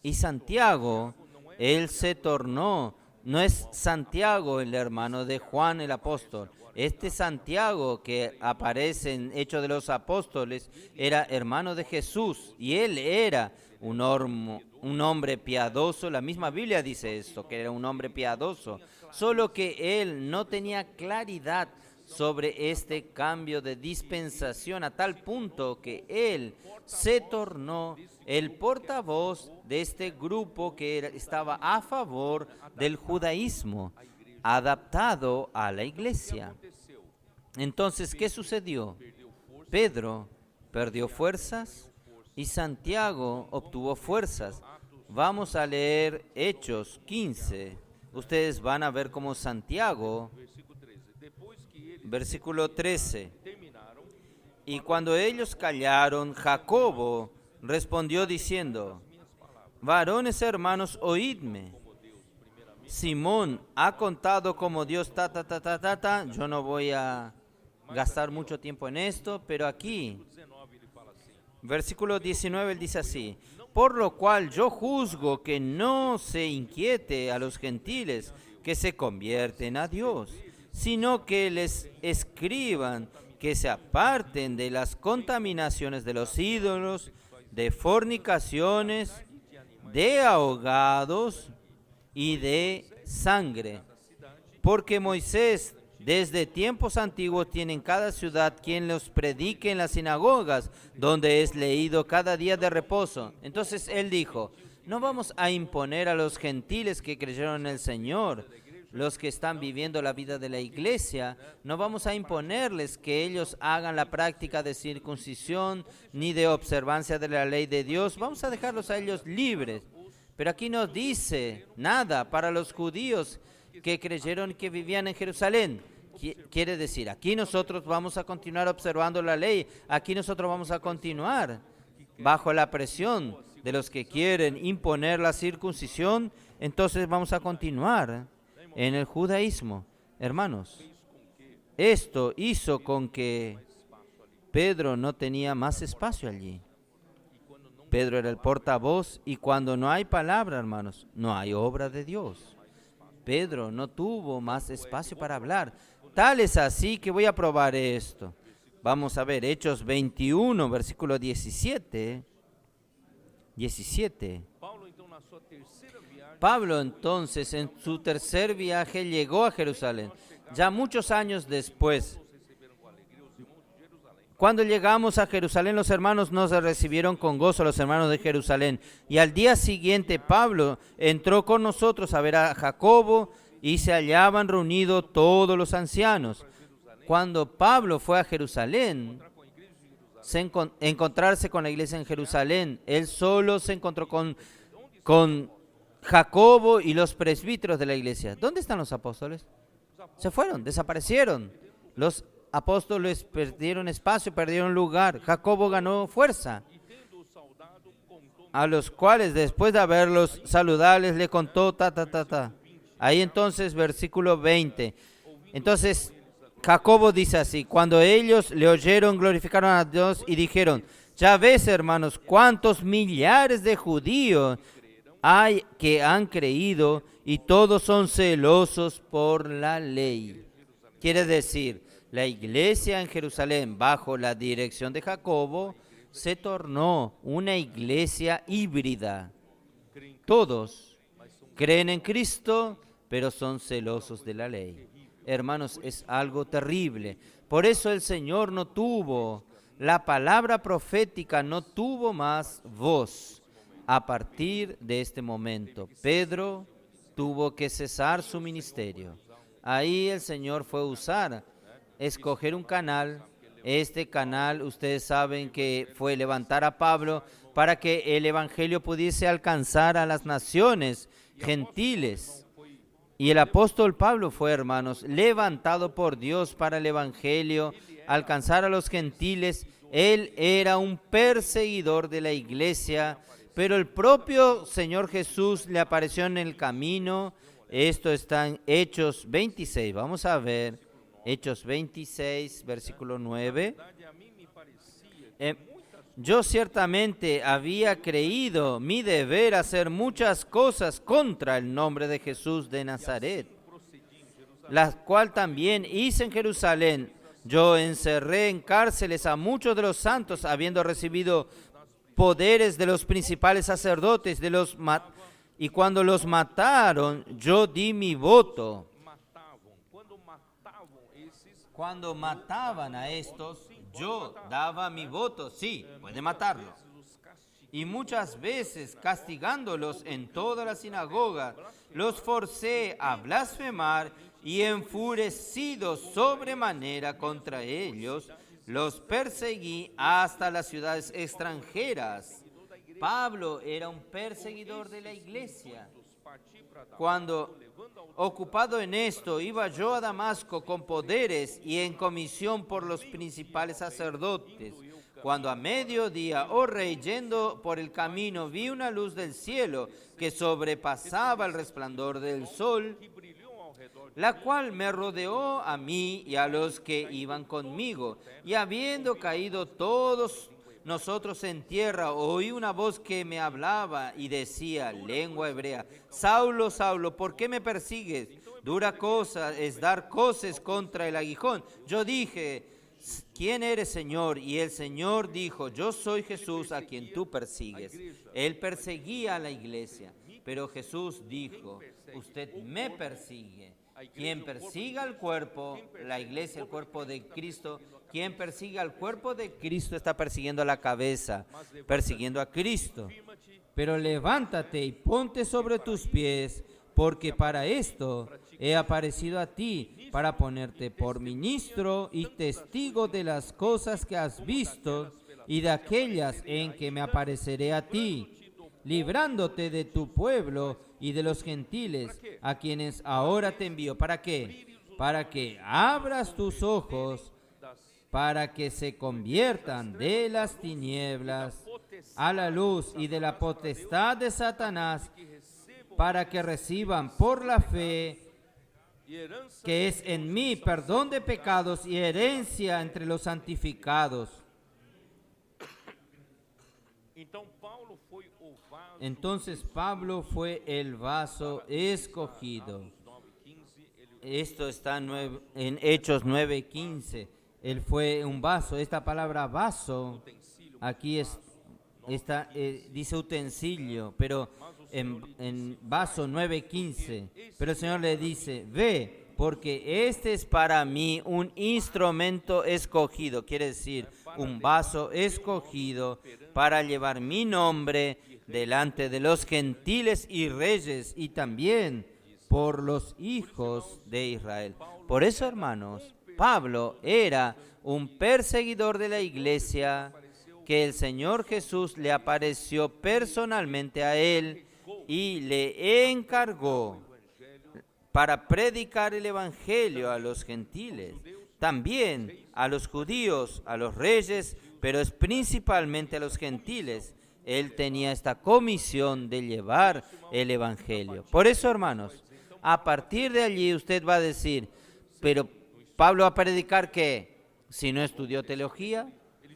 Y Santiago, él se tornó, no es Santiago el hermano de Juan el apóstol. Este Santiago que aparece en Hechos de los Apóstoles era hermano de Jesús y él era un hombre piadoso. La misma Biblia dice esto, que era un hombre piadoso, solo que él no tenía claridad sobre este cambio de dispensación a tal punto que él se tornó el portavoz de este grupo que estaba a favor del judaísmo, adaptado a la iglesia. Entonces, ¿qué sucedió? Pedro perdió fuerzas y Santiago obtuvo fuerzas. Vamos a leer Hechos 15. Ustedes van a ver cómo Santiago, versículo 13. Y cuando ellos callaron, Jacobo respondió diciendo: varones hermanos, oídme. Simón ha contado como Dios Yo no voy a gastar mucho tiempo en esto, pero aquí, versículo 19, él dice así: por lo cual yo juzgo que no se inquiete a los gentiles que se convierten a Dios, sino que les escriban que se aparten de las contaminaciones de los ídolos, de fornicaciones, de ahogados y de sangre. Porque Moisés desde tiempos antiguos tiene en cada ciudad quien los predique en las sinagogas, donde es leído cada día de reposo. Entonces él dijo: no vamos a imponer a los gentiles que creyeron en el Señor, los que están viviendo la vida de la iglesia, no vamos a imponerles que ellos hagan la práctica de circuncisión ni de observancia de la ley de Dios. Vamos a dejarlos a ellos libres. Pero aquí no dice nada para los judíos que creyeron que vivían en Jerusalén. Quiere decir, aquí nosotros vamos a continuar observando la ley, aquí nosotros vamos a continuar bajo la presión de los que quieren imponer la circuncisión, entonces vamos a continuar en el judaísmo. Hermanos, esto hizo con que Pedro no tenía más espacio allí. Pedro era el portavoz y cuando no hay palabra, hermanos, no hay obra de Dios. Pedro no tuvo más espacio para hablar. Tal es así que voy a probar esto. Vamos a ver Hechos 21, versículo 17. Pablo entonces en su tercer viaje llegó a Jerusalén, ya muchos años después. Cuando llegamos a Jerusalén, los hermanos nos recibieron con gozo, los hermanos de Jerusalén. Y al día siguiente, Pablo entró con nosotros a ver a Jacobo y se hallaban reunidos todos los ancianos. Cuando Pablo fue a Jerusalén, encontrarse con la iglesia en Jerusalén, él solo se encontró con Jacobo y los presbíteros de la iglesia. ¿Dónde están los apóstoles? Se fueron, desaparecieron. Los apóstoles perdieron espacio, perdieron lugar. Jacobo ganó fuerza, a los cuales después de haberlos saludado le contó Ahí entonces, versículo 20. Entonces, Jacobo dice así: cuando ellos le oyeron, glorificaron a Dios y dijeron: ya ves, hermanos, cuántos millares de judíos hay que han creído y todos son celosos por la ley. Quiere decir, la iglesia en Jerusalén, bajo la dirección de Jacobo, se tornó una iglesia híbrida. Todos creen en Cristo, pero son celosos de la ley. Hermanos, es algo terrible. Por eso el Señor no tuvo, la palabra profética no tuvo más voz a partir de este momento. Pedro tuvo que cesar su ministerio. Ahí el Señor fue a usar, escoger un canal. Este canal, ustedes saben que fue levantar a Pablo para que el evangelio pudiese alcanzar a las naciones gentiles. Y el apóstol Pablo fue, hermanos, levantado por Dios para el evangelio, alcanzar a los gentiles. Él era un perseguidor de la iglesia, pero el propio Señor Jesús le apareció en el camino. Esto está en Hechos 26. Vamos a ver Hechos 26, versículo 9. Yo ciertamente había creído mi deber hacer muchas cosas contra el nombre de Jesús de Nazaret, la cual también hice en Jerusalén. Yo encerré en cárceles a muchos de los santos, habiendo recibido poderes de los principales sacerdotes, y cuando los mataron, yo di mi voto. Cuando mataban a estos, yo daba mi voto, sí, puede matarlo. Y muchas veces, castigándolos en toda la sinagoga, los forcé a blasfemar y enfurecido sobremanera contra ellos, los perseguí hasta las ciudades extranjeras. Pablo era un perseguidor de la iglesia. Cuando, ocupado en esto, iba yo a Damasco con poderes y en comisión por los principales sacerdotes. Cuando a mediodía, oh rey, yendo por el camino, vi una luz del cielo que sobrepasaba el resplandor del sol, la cual me rodeó a mí y a los que iban conmigo. Y habiendo caído todos nosotros en tierra, oí una voz que me hablaba y decía, lengua hebrea, Saulo, Saulo, ¿por qué me persigues? Dura cosa es dar coces contra el aguijón. Yo dije, ¿quién eres, Señor? Y el Señor dijo, yo soy Jesús a quien tú persigues. Él perseguía a la iglesia, pero Jesús dijo, usted me persigue. Quien persiga al cuerpo, la iglesia, el cuerpo de Cristo, quien persiga al cuerpo de Cristo está persiguiendo a la cabeza, persiguiendo a Cristo. Pero levántate y ponte sobre tus pies, porque para esto he aparecido a ti, para ponerte por ministro y testigo de las cosas que has visto y de aquellas en que me apareceré a ti, librándote de tu pueblo y de los gentiles, a quienes ahora te envío. ¿Para qué? Para que abras tus ojos, para que se conviertan de las tinieblas a la luz y de la potestad de Satanás, para que reciban por la fe que es en mí perdón de pecados y herencia entre los santificados. Entonces Pablo fue el vaso escogido. Esto está en Hechos 9:15. Él fue un vaso. Esta palabra vaso aquí dice utensilio, pero en vaso 9:15. Pero el Señor le dice, ve, porque este es para mí un instrumento escogido. Quiere decir, un vaso escogido para llevar mi nombre delante de los gentiles y reyes y también por los hijos de Israel. Por eso, hermanos, Pablo era un perseguidor de la iglesia, que el Señor Jesús le apareció personalmente a él y le encargó para predicar el evangelio a los gentiles, también a los judíos, a los reyes, pero es principalmente a los gentiles. Él tenía esta comisión de llevar el evangelio. Por eso, hermanos, a partir de allí usted va a decir, pero Pablo va a predicar ¿qué? Si no estudió teología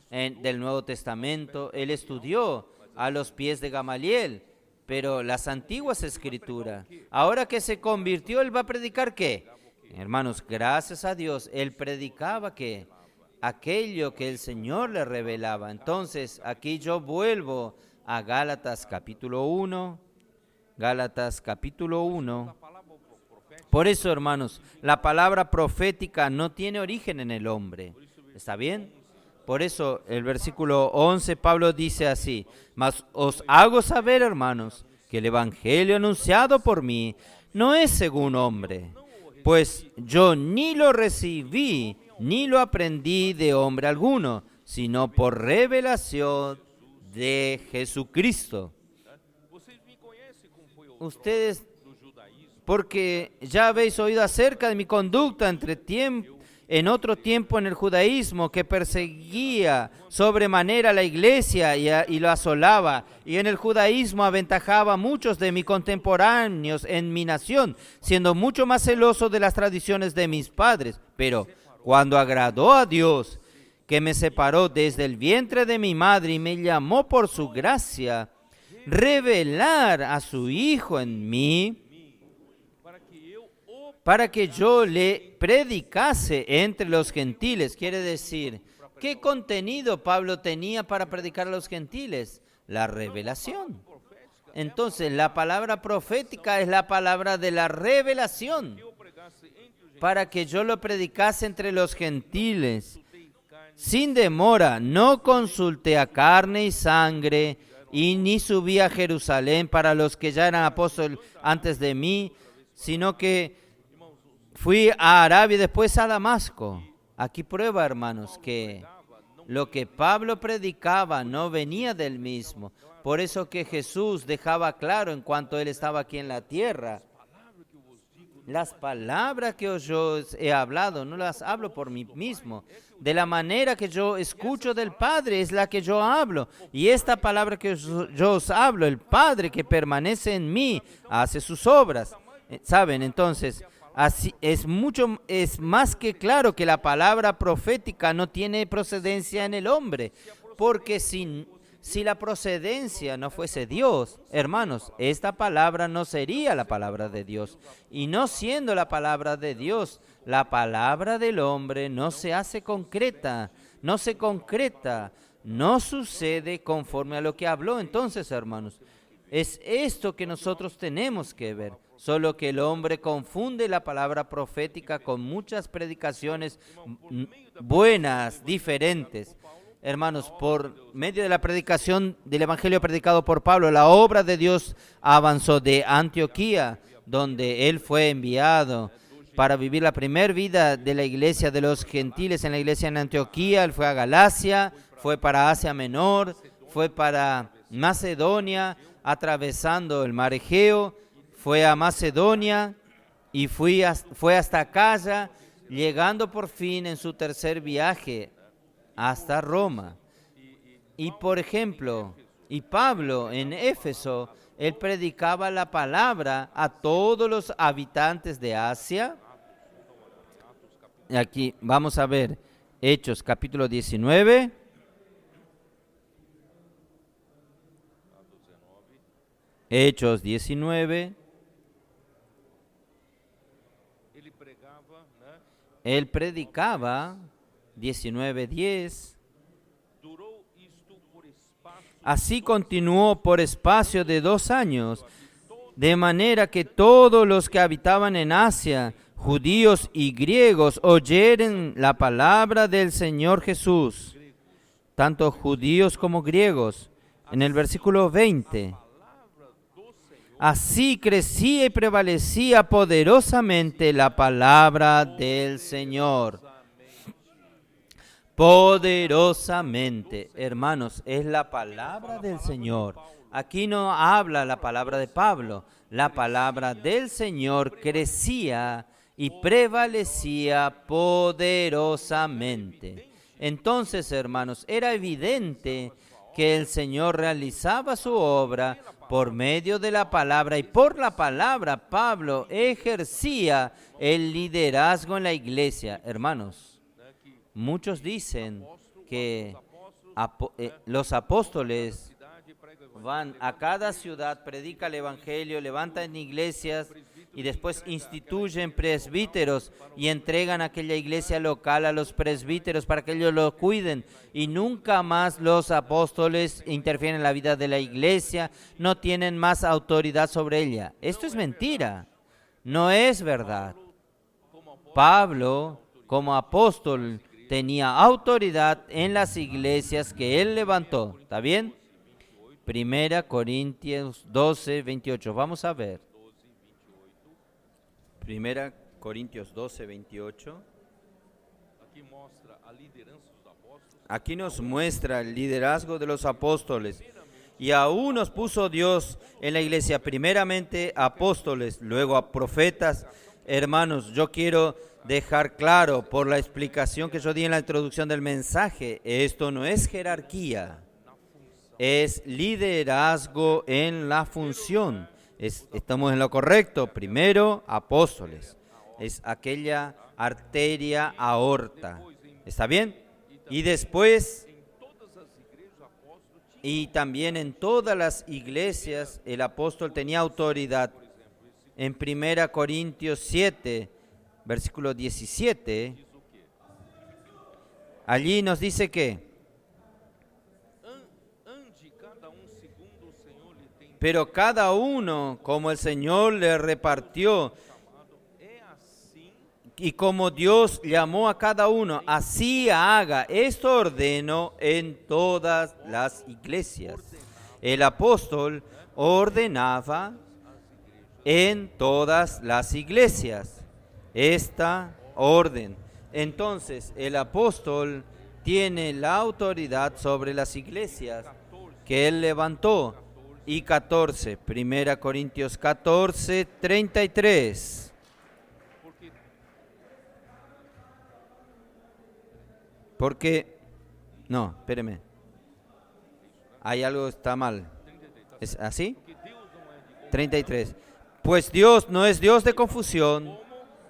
del Nuevo Testamento, él estudió a los pies de Gamaliel, pero las antiguas escrituras. Ahora que se convirtió, él va a predicar ¿qué? Hermanos, gracias a Dios, él predicaba ¿qué? Aquello que el Señor le revelaba. Entonces, aquí yo vuelvo a Gálatas capítulo 1. Gálatas capítulo 1. Por eso, hermanos, la palabra profética no tiene origen en el hombre. ¿Está bien? Por eso el versículo 11, Pablo dice así: mas os hago saber, hermanos, que el evangelio anunciado por mí no es según hombre, pues yo ni lo recibí ni lo aprendí de hombre alguno, sino por revelación de Jesucristo. Ustedes, porque ya habéis oído acerca de mi conducta en otro tiempo en el judaísmo, que perseguía sobremanera a la iglesia y lo asolaba, y en el judaísmo aventajaba a muchos de mis contemporáneos en mi nación, siendo mucho más celoso de las tradiciones de mis padres. Pero cuando agradó a Dios, que me separó desde el vientre de mi madre y me llamó por su gracia, revelar a su Hijo en mí, para que yo le predicase entre los gentiles. Quiere decir, ¿qué contenido Pablo tenía para predicar a los gentiles? La revelación. Entonces, la palabra profética es la palabra de la revelación, para que yo lo predicase entre los gentiles. Sin demora, no consulté a carne y sangre, y ni subí a Jerusalén para los que ya eran apóstoles antes de mí, sino que fui a Arabia y después a Damasco. Aquí prueba, hermanos, que lo que Pablo predicaba no venía del mismo. Por eso que Jesús dejaba claro en cuanto él estaba aquí en la tierra: las palabras que yo he hablado, no las hablo por mí mismo. De la manera que yo escucho del Padre es la que yo hablo. Y esta palabra que yo os hablo, el Padre que permanece en mí, hace sus obras. ¿Saben? Entonces, así es más que claro que la palabra profética no tiene procedencia en el hombre. Porque si la procedencia no fuese Dios, hermanos, esta palabra no sería la palabra de Dios. Y no siendo la palabra de Dios, la palabra del hombre no se hace concreta, no se concreta, no sucede conforme a lo que habló. Entonces, hermanos, es esto que nosotros tenemos que ver. Solo que el hombre confunde la palabra profética con muchas predicaciones buenas, diferentes. Hermanos, por medio de la predicación del evangelio predicado por Pablo, la obra de Dios avanzó de Antioquía, donde él fue enviado para vivir la primera vida de la iglesia de los gentiles en la iglesia en Antioquía. Él fue a Galacia, fue para Asia Menor, fue para Macedonia, atravesando el mar Egeo, fue a Macedonia y fue hasta Acaya, llegando por fin en su tercer viaje hasta Roma. Y por ejemplo, y Pablo en Éfeso, él predicaba la palabra a todos los habitantes de Asia. Aquí vamos a ver Hechos capítulo 19. Hechos 19. Él predicaba 19:10. Así continuó por espacio de 2 años, de manera que todos los que habitaban en Asia, judíos y griegos, oyeren la palabra del Señor Jesús, tanto judíos como griegos. En el versículo 20, así crecía y prevalecía poderosamente la palabra del Señor. Poderosamente, hermanos, es la palabra del Señor. Aquí no habla la palabra de Pablo. La palabra del Señor crecía y prevalecía poderosamente. Entonces, hermanos, era evidente que el Señor realizaba su obra por medio de la palabra, y por la palabra Pablo ejercía el liderazgo en la iglesia. Hermanos, muchos dicen que los apóstoles van a cada ciudad, predican el evangelio, levantan iglesias y después instituyen presbíteros y entregan aquella iglesia local a los presbíteros para que ellos lo cuiden, y nunca más los apóstoles interfieren en la vida de la iglesia, no tienen más autoridad sobre ella. Esto es mentira. No es verdad. Pablo, como apóstol, tenía autoridad en las iglesias que él levantó. ¿Está bien? 1 Corintios 12, 28. Vamos a ver. 1 Corintios 12, 28. Aquí nos muestra el liderazgo de los apóstoles. Y aún nos puso Dios en la iglesia, primeramente apóstoles, luego a profetas. Hermanos, yo quiero dejar claro por la explicación que yo di en la introducción del mensaje, esto no es jerarquía, es liderazgo en la función. Estamos en lo correcto. Primero, apóstoles. Es aquella arteria aorta. ¿Está bien? Y después, y también en todas las iglesias, el apóstol tenía autoridad. En 1 Corintios 7, versículo 17, allí nos dice que pero cada uno, como el Señor le repartió, y como Dios llamó a cada uno, así haga. Esto ordeno en todas las iglesias. El apóstol ordenaba en todas las iglesias esta orden. Entonces, el apóstol tiene la autoridad sobre las iglesias que él levantó. Y 14, 1 Corintios 14, 33. Porque, no, espéreme. Hay algo que está mal. ¿Es así? 33. Pues Dios no es Dios de confusión,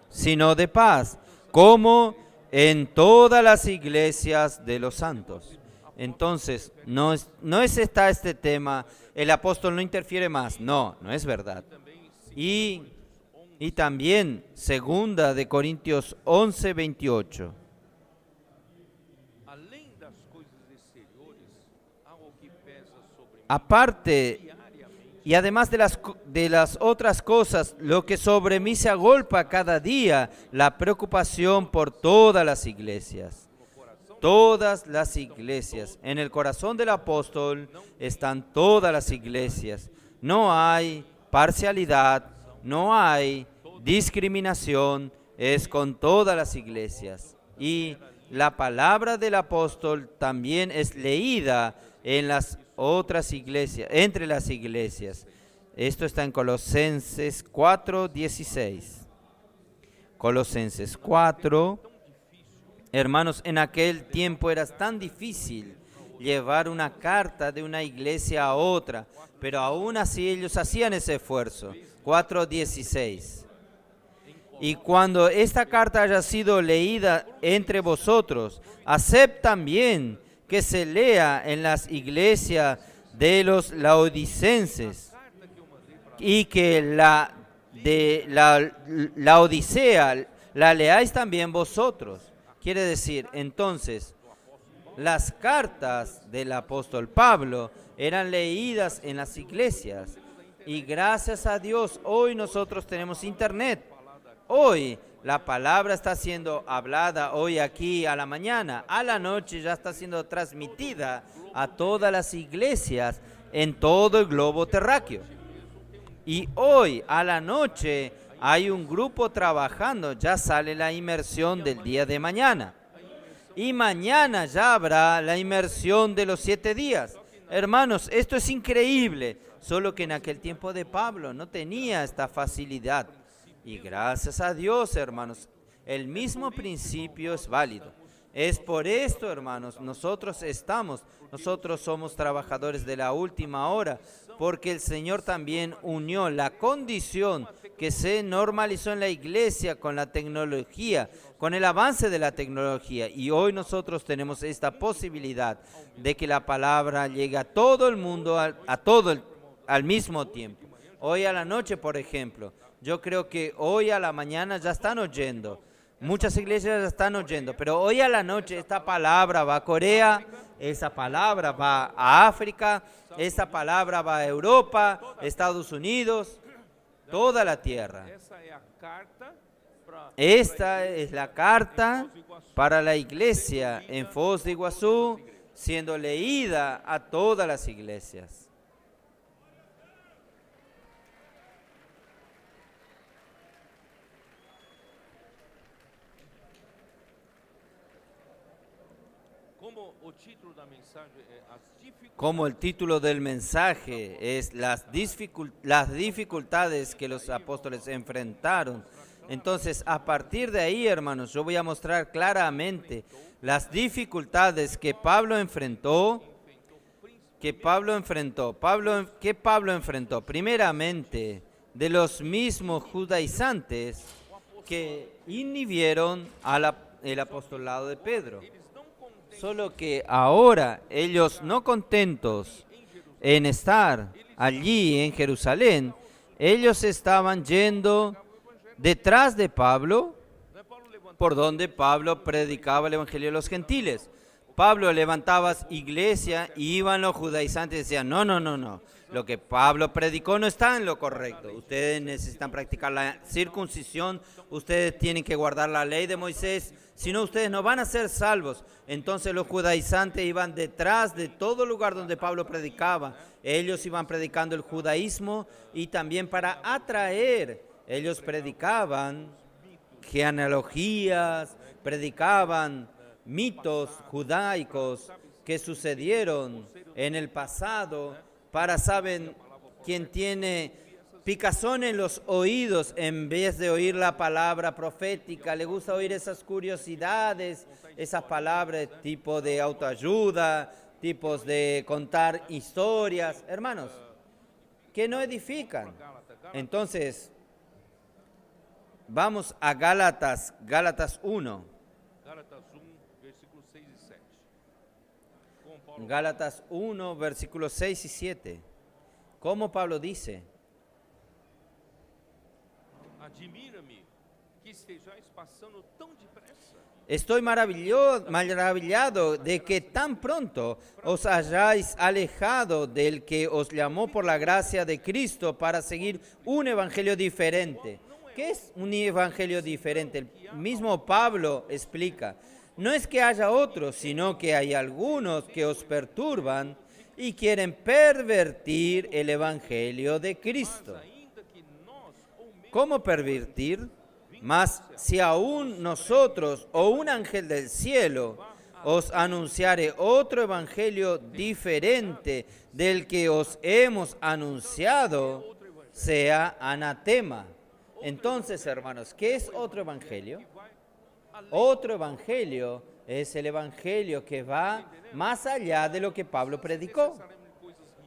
sino de paz, como en todas las iglesias de los santos. Entonces, no es este tema, el apóstol no interfiere más. No es verdad. Y también, 2 Corintios 11, 28. Aparte, y además de las otras cosas, lo que sobre mí se agolpa cada día, la preocupación por todas las iglesias. Todas las iglesias. En el corazón del apóstol están todas las iglesias. No hay parcialidad, no hay discriminación, es con todas las iglesias. Y la palabra del apóstol también es leída en las otras iglesias, entre las iglesias. Esto está en Colosenses 4, 16. Colosenses 4. Hermanos, en aquel tiempo era tan difícil llevar una carta de una iglesia a otra, pero aún así ellos hacían ese esfuerzo. 4:16. Y cuando esta carta haya sido leída entre vosotros, haced también que se lea en las iglesias de los laodicenses, y que la Odisea la leáis también vosotros. Quiere decir, entonces, las cartas del apóstol Pablo eran leídas en las iglesias. Y gracias a Dios, hoy nosotros tenemos internet. Hoy la palabra está siendo hablada hoy aquí a la mañana. A la noche ya está siendo transmitida a todas las iglesias en todo el globo terráqueo. Y hoy a la noche hay un grupo trabajando, ya sale la inmersión del día de mañana. Y mañana ya habrá la inmersión de los 7 días. Hermanos, esto es increíble, solo que en aquel tiempo de Pablo no tenía esta facilidad. Y gracias a Dios, hermanos, el mismo principio es válido. Es por esto, hermanos, nosotros somos trabajadores de la última hora, porque el Señor también unió la condición que se normalizó en la iglesia con la tecnología, con el avance de la tecnología. Y hoy nosotros tenemos esta posibilidad de que la palabra llegue a todo el mundo, al mismo tiempo. Hoy a la noche, por ejemplo, yo creo que hoy a la mañana ya están oyendo. Muchas iglesias ya están oyendo, pero hoy a la noche esta palabra va a Corea, esa palabra va a África, esa palabra va a Europa, Estados Unidos. toda la tierra. Esta es la carta para la iglesia en Foz de Iguazú, siendo leída a todas las iglesias. Como el título del mensaje es las dificultades que los apóstoles enfrentaron. Entonces, a partir de ahí, hermanos, yo voy a mostrar claramente las dificultades que Pablo enfrentó. ¿Qué Pablo enfrentó? Primeramente, de los mismos judaizantes que inhibieron el apostolado de Pedro. Solo que ahora ellos, no contentos en estar allí en Jerusalén, ellos estaban yendo detrás de Pablo, por donde Pablo predicaba el evangelio de los gentiles. Pablo levantaba iglesia y iban los judaizantes y decían, no, lo que Pablo predicó no está en lo correcto. Ustedes necesitan practicar la circuncisión, ustedes tienen que guardar la ley de Moisés, si no ustedes no van a ser salvos. Entonces los judaizantes iban detrás de todo lugar donde Pablo predicaba. Ellos iban predicando el judaísmo y también para atraer, ellos predicaban genealogías, predicaban mitos judaicos que sucedieron en el pasado para, ¿saben? Quien tiene picazón en los oídos en vez de oír la palabra profética, le gusta oír esas curiosidades, esas palabras tipo de autoayuda, tipos de contar historias, hermanos, que no edifican. Entonces, vamos a Gálatas 1. Gálatas 1, versículos 6 y 7. ¿Cómo Pablo dice? Estoy maravillado de que tan pronto os hayáis alejado del que os llamó por la gracia de Cristo para seguir un evangelio diferente. ¿Qué es un evangelio diferente? El mismo Pablo explica. No es que haya otros, sino que hay algunos que os perturban y quieren pervertir el evangelio de Cristo. ¿Cómo pervertir? Mas si aún nosotros o un ángel del cielo os anunciare otro evangelio diferente del que os hemos anunciado, sea anatema. Entonces, hermanos, ¿qué es otro evangelio? Otro evangelio es el evangelio que va más allá de lo que Pablo predicó.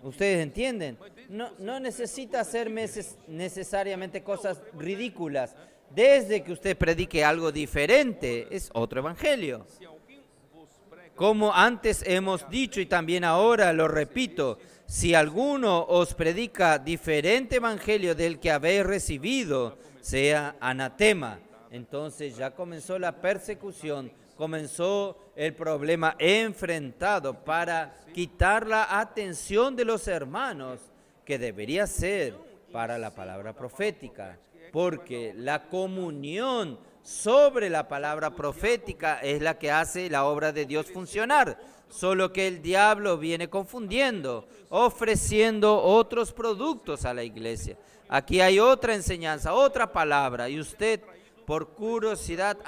¿Ustedes entienden? No necesita hacer necesariamente cosas ridículas. Desde que usted predique algo diferente, es otro evangelio. Como antes hemos dicho y también ahora lo repito, si alguno os predica diferente evangelio del que habéis recibido, sea anatema. Entonces ya comenzó la persecución, comenzó el problema enfrentado para quitar la atención de los hermanos, que debería ser para la palabra profética, porque la comunión sobre la palabra profética es la que hace la obra de Dios funcionar, solo que el diablo viene confundiendo, ofreciendo otros productos a la iglesia. Aquí hay otra enseñanza, otra palabra, y usted por curiosidad,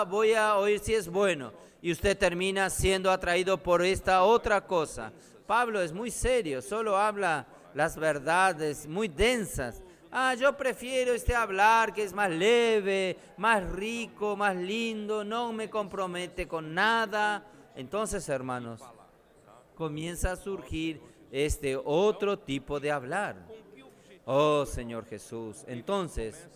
voy a oír si es bueno, y usted termina siendo atraído por esta otra cosa. Pablo es muy serio, solo habla las verdades muy densas. Yo prefiero hablar que es más leve, más rico, más lindo, no me compromete con nada. Entonces, hermanos, comienza a surgir este otro tipo de hablar. Oh, Señor Jesús. Entonces,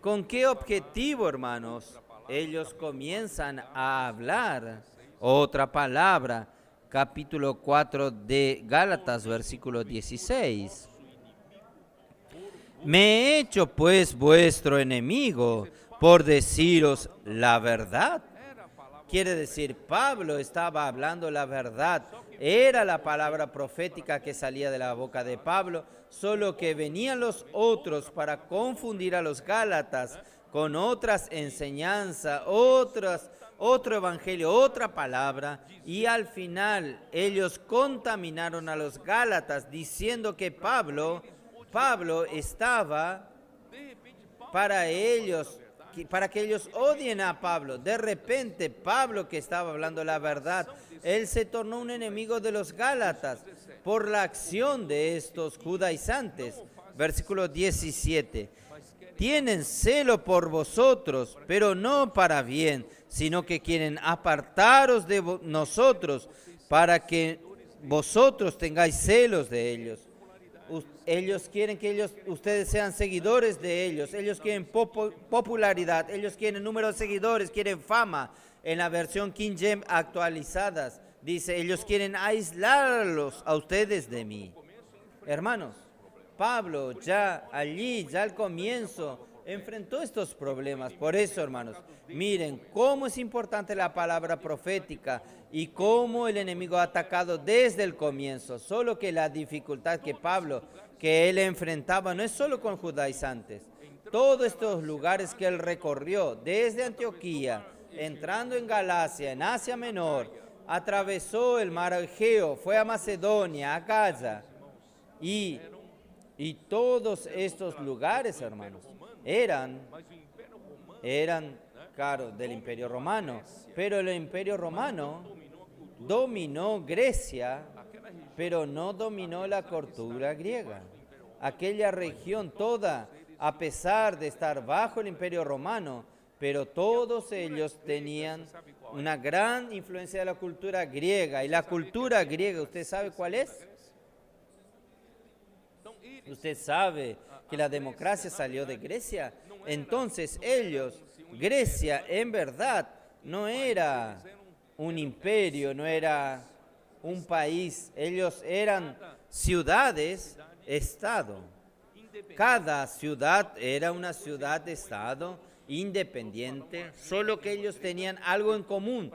¿con qué objetivo, hermanos? Ellos comienzan a hablar otra palabra. Capítulo 4 de Gálatas, versículo 16. Me he hecho pues vuestro enemigo por deciros la verdad. Quiere decir, Pablo estaba hablando la verdad. Era la palabra profética que salía de la boca de Pablo, solo que venían los otros para confundir a los Gálatas con otras enseñanzas, otro evangelio, otra palabra, y al final ellos contaminaron a los Gálatas diciendo que Pablo estaba para ellos, para que ellos odien a Pablo. De repente, Pablo, que estaba hablando la verdad, él se tornó un enemigo de los Gálatas por la acción de estos judaizantes. Versículo 17. Tienen celo por vosotros, pero no para bien, sino que quieren apartaros de nosotros para que vosotros tengáis celos de ellos. Ellos quieren que ustedes sean seguidores de ellos. Ellos quieren popularidad. Ellos quieren número de seguidores, quieren fama. En la versión King James actualizadas dice, ellos quieren aislarlos a ustedes de mí. Hermanos, Pablo ya al comienzo, enfrentó estos problemas. Por eso, hermanos, miren cómo es importante la palabra profética y cómo el enemigo ha atacado desde el comienzo. Solo que la dificultad que él enfrentaba no es solo con judaizantes. Todos estos lugares que él recorrió, desde Antioquía, entrando en Galacia, en Asia Menor, atravesó el mar Egeo, fue a Macedonia, a Gaza, y todos estos lugares, hermanos, eran, claro, del Imperio Romano, pero el Imperio Romano dominó Grecia, pero no dominó la cultura griega. Aquella región toda, a pesar de estar bajo el Imperio Romano, pero todos ellos tenían una gran influencia de la cultura griega. Y la cultura griega, ¿usted sabe cuál es? Usted sabe que la democracia salió de Grecia. Entonces Grecia en verdad no era un imperio, no era un país. Ellos eran ciudades-estado. Cada ciudad era una ciudad-estado independiente, solo que ellos tenían algo en común,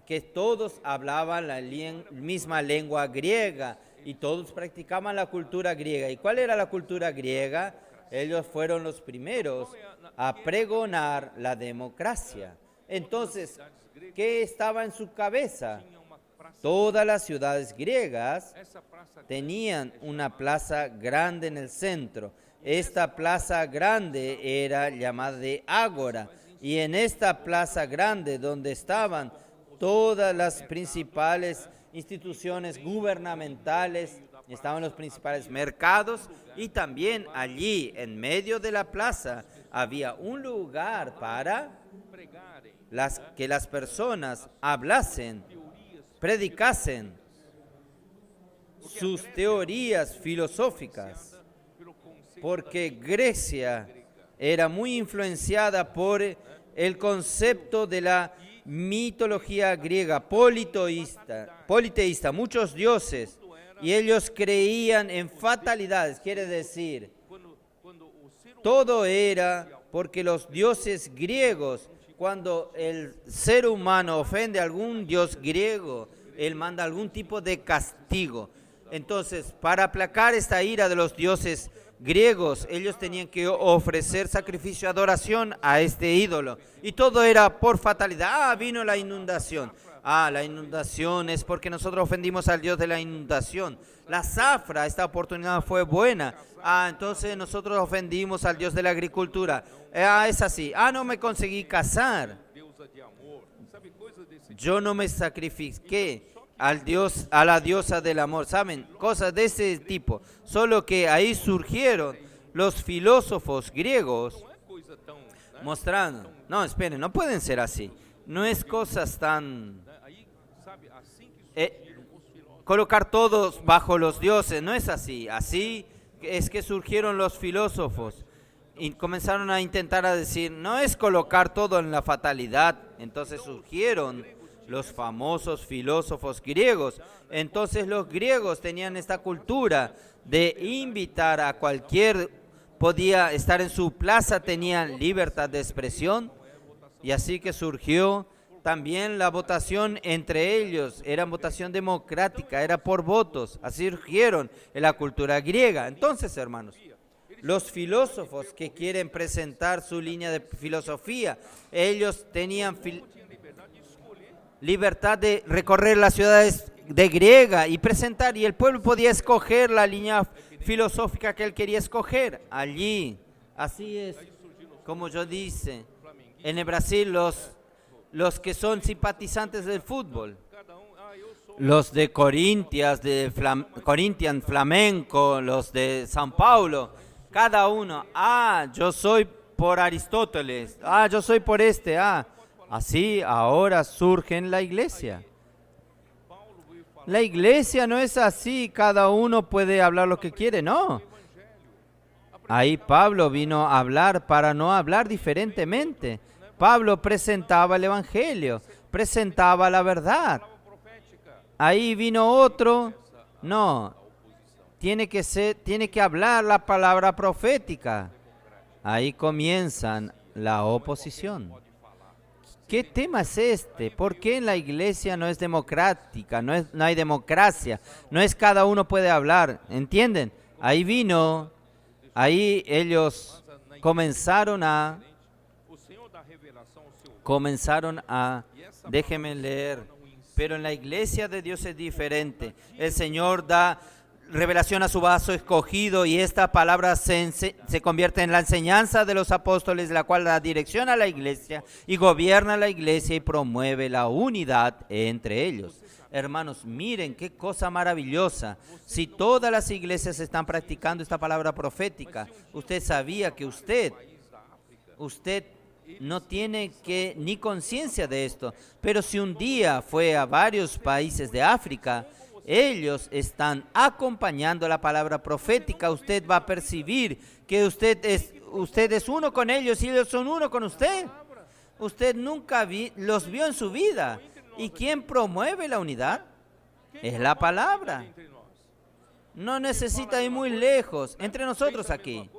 que todos hablaban la misma lengua griega y todos practicaban la cultura griega. ¿Y cuál era la cultura griega? Ellos fueron los primeros a pregonar la democracia. Entonces, ¿qué estaba en su cabeza? Todas las ciudades griegas tenían una plaza grande en el centro. Esta plaza grande era llamada de Ágora. Y en esta plaza grande, donde estaban todas las principales instituciones gubernamentales, estaban los principales mercados, y también allí, en medio de la plaza, había un lugar para que las personas hablasen, predicasen sus teorías filosóficas, porque Grecia era muy influenciada por el concepto de la mitología griega, politeísta, muchos dioses, y ellos creían en fatalidades. Quiere decir, todo era porque los dioses griegos, cuando el ser humano ofende a algún dios griego, él manda algún tipo de castigo. Entonces, para aplacar esta ira de los dioses griegos, ellos tenían que ofrecer sacrificio, adoración a este ídolo. Y todo era por fatalidad. Vino la inundación. La inundación es porque nosotros ofendimos al Dios de la inundación. La zafra, esta oportunidad fue buena. Entonces nosotros ofendimos al Dios de la agricultura. Es así. No me conseguí casar. Yo no me sacrifiqué a la diosa del amor. ¿Saben? Cosas de ese tipo. Solo que ahí surgieron los filósofos griegos mostrando. No, esperen, no pueden ser así. No es cosas tan... colocar todos bajo los dioses, no es así. Así es que surgieron los filósofos y comenzaron a intentar a decir, no es colocar todo en la fatalidad. Entonces surgieron los famosos filósofos griegos. Entonces los griegos tenían esta cultura de invitar a podía estar en su plaza, tenían libertad de expresión, y así que surgió también la votación entre ellos era votación democrática, era por votos. Así surgieron en la cultura griega. Entonces, hermanos, los filósofos que quieren presentar su línea de filosofía, ellos tenían libertad de recorrer las ciudades de griega y presentar, y el pueblo podía escoger la línea filosófica que él quería escoger. Allí, así es, como yo dice, en el Brasil los que son simpatizantes del fútbol, los de Corinthians, Corinthians, Flamenco, los de São Paulo, cada uno, yo soy por Aristóteles, yo soy por este, así ahora surge en la iglesia. La iglesia no es así, cada uno puede hablar lo que quiere, no. Ahí Pablo vino a hablar para no hablar diferentemente. Pablo presentaba el evangelio, presentaba la verdad. Ahí vino otro, no, tiene que hablar la palabra profética. Ahí comienzan la oposición. ¿Qué tema es este? ¿Por qué en la iglesia no es democrática, no hay democracia? No es cada uno puede hablar, ¿entienden? Ahí ellos comenzaron a, déjenme leer, pero en la iglesia de Dios es diferente. El Señor da revelación a su vaso escogido y esta palabra se convierte en la enseñanza de los apóstoles, la cual da dirección a la iglesia y gobierna la iglesia y promueve la unidad entre ellos. Hermanos, miren qué cosa maravillosa. Si todas las iglesias están practicando esta palabra profética, usted sabía que usted no tiene ni conciencia de esto, pero si un día fue a varios países de África, ellos están acompañando la palabra profética, usted va a percibir que usted es uno con ellos y ellos son uno con usted. Usted nunca los vio en su vida. ¿Y quién promueve la unidad? Es la palabra. No necesita ir muy lejos, entre nosotros aquí.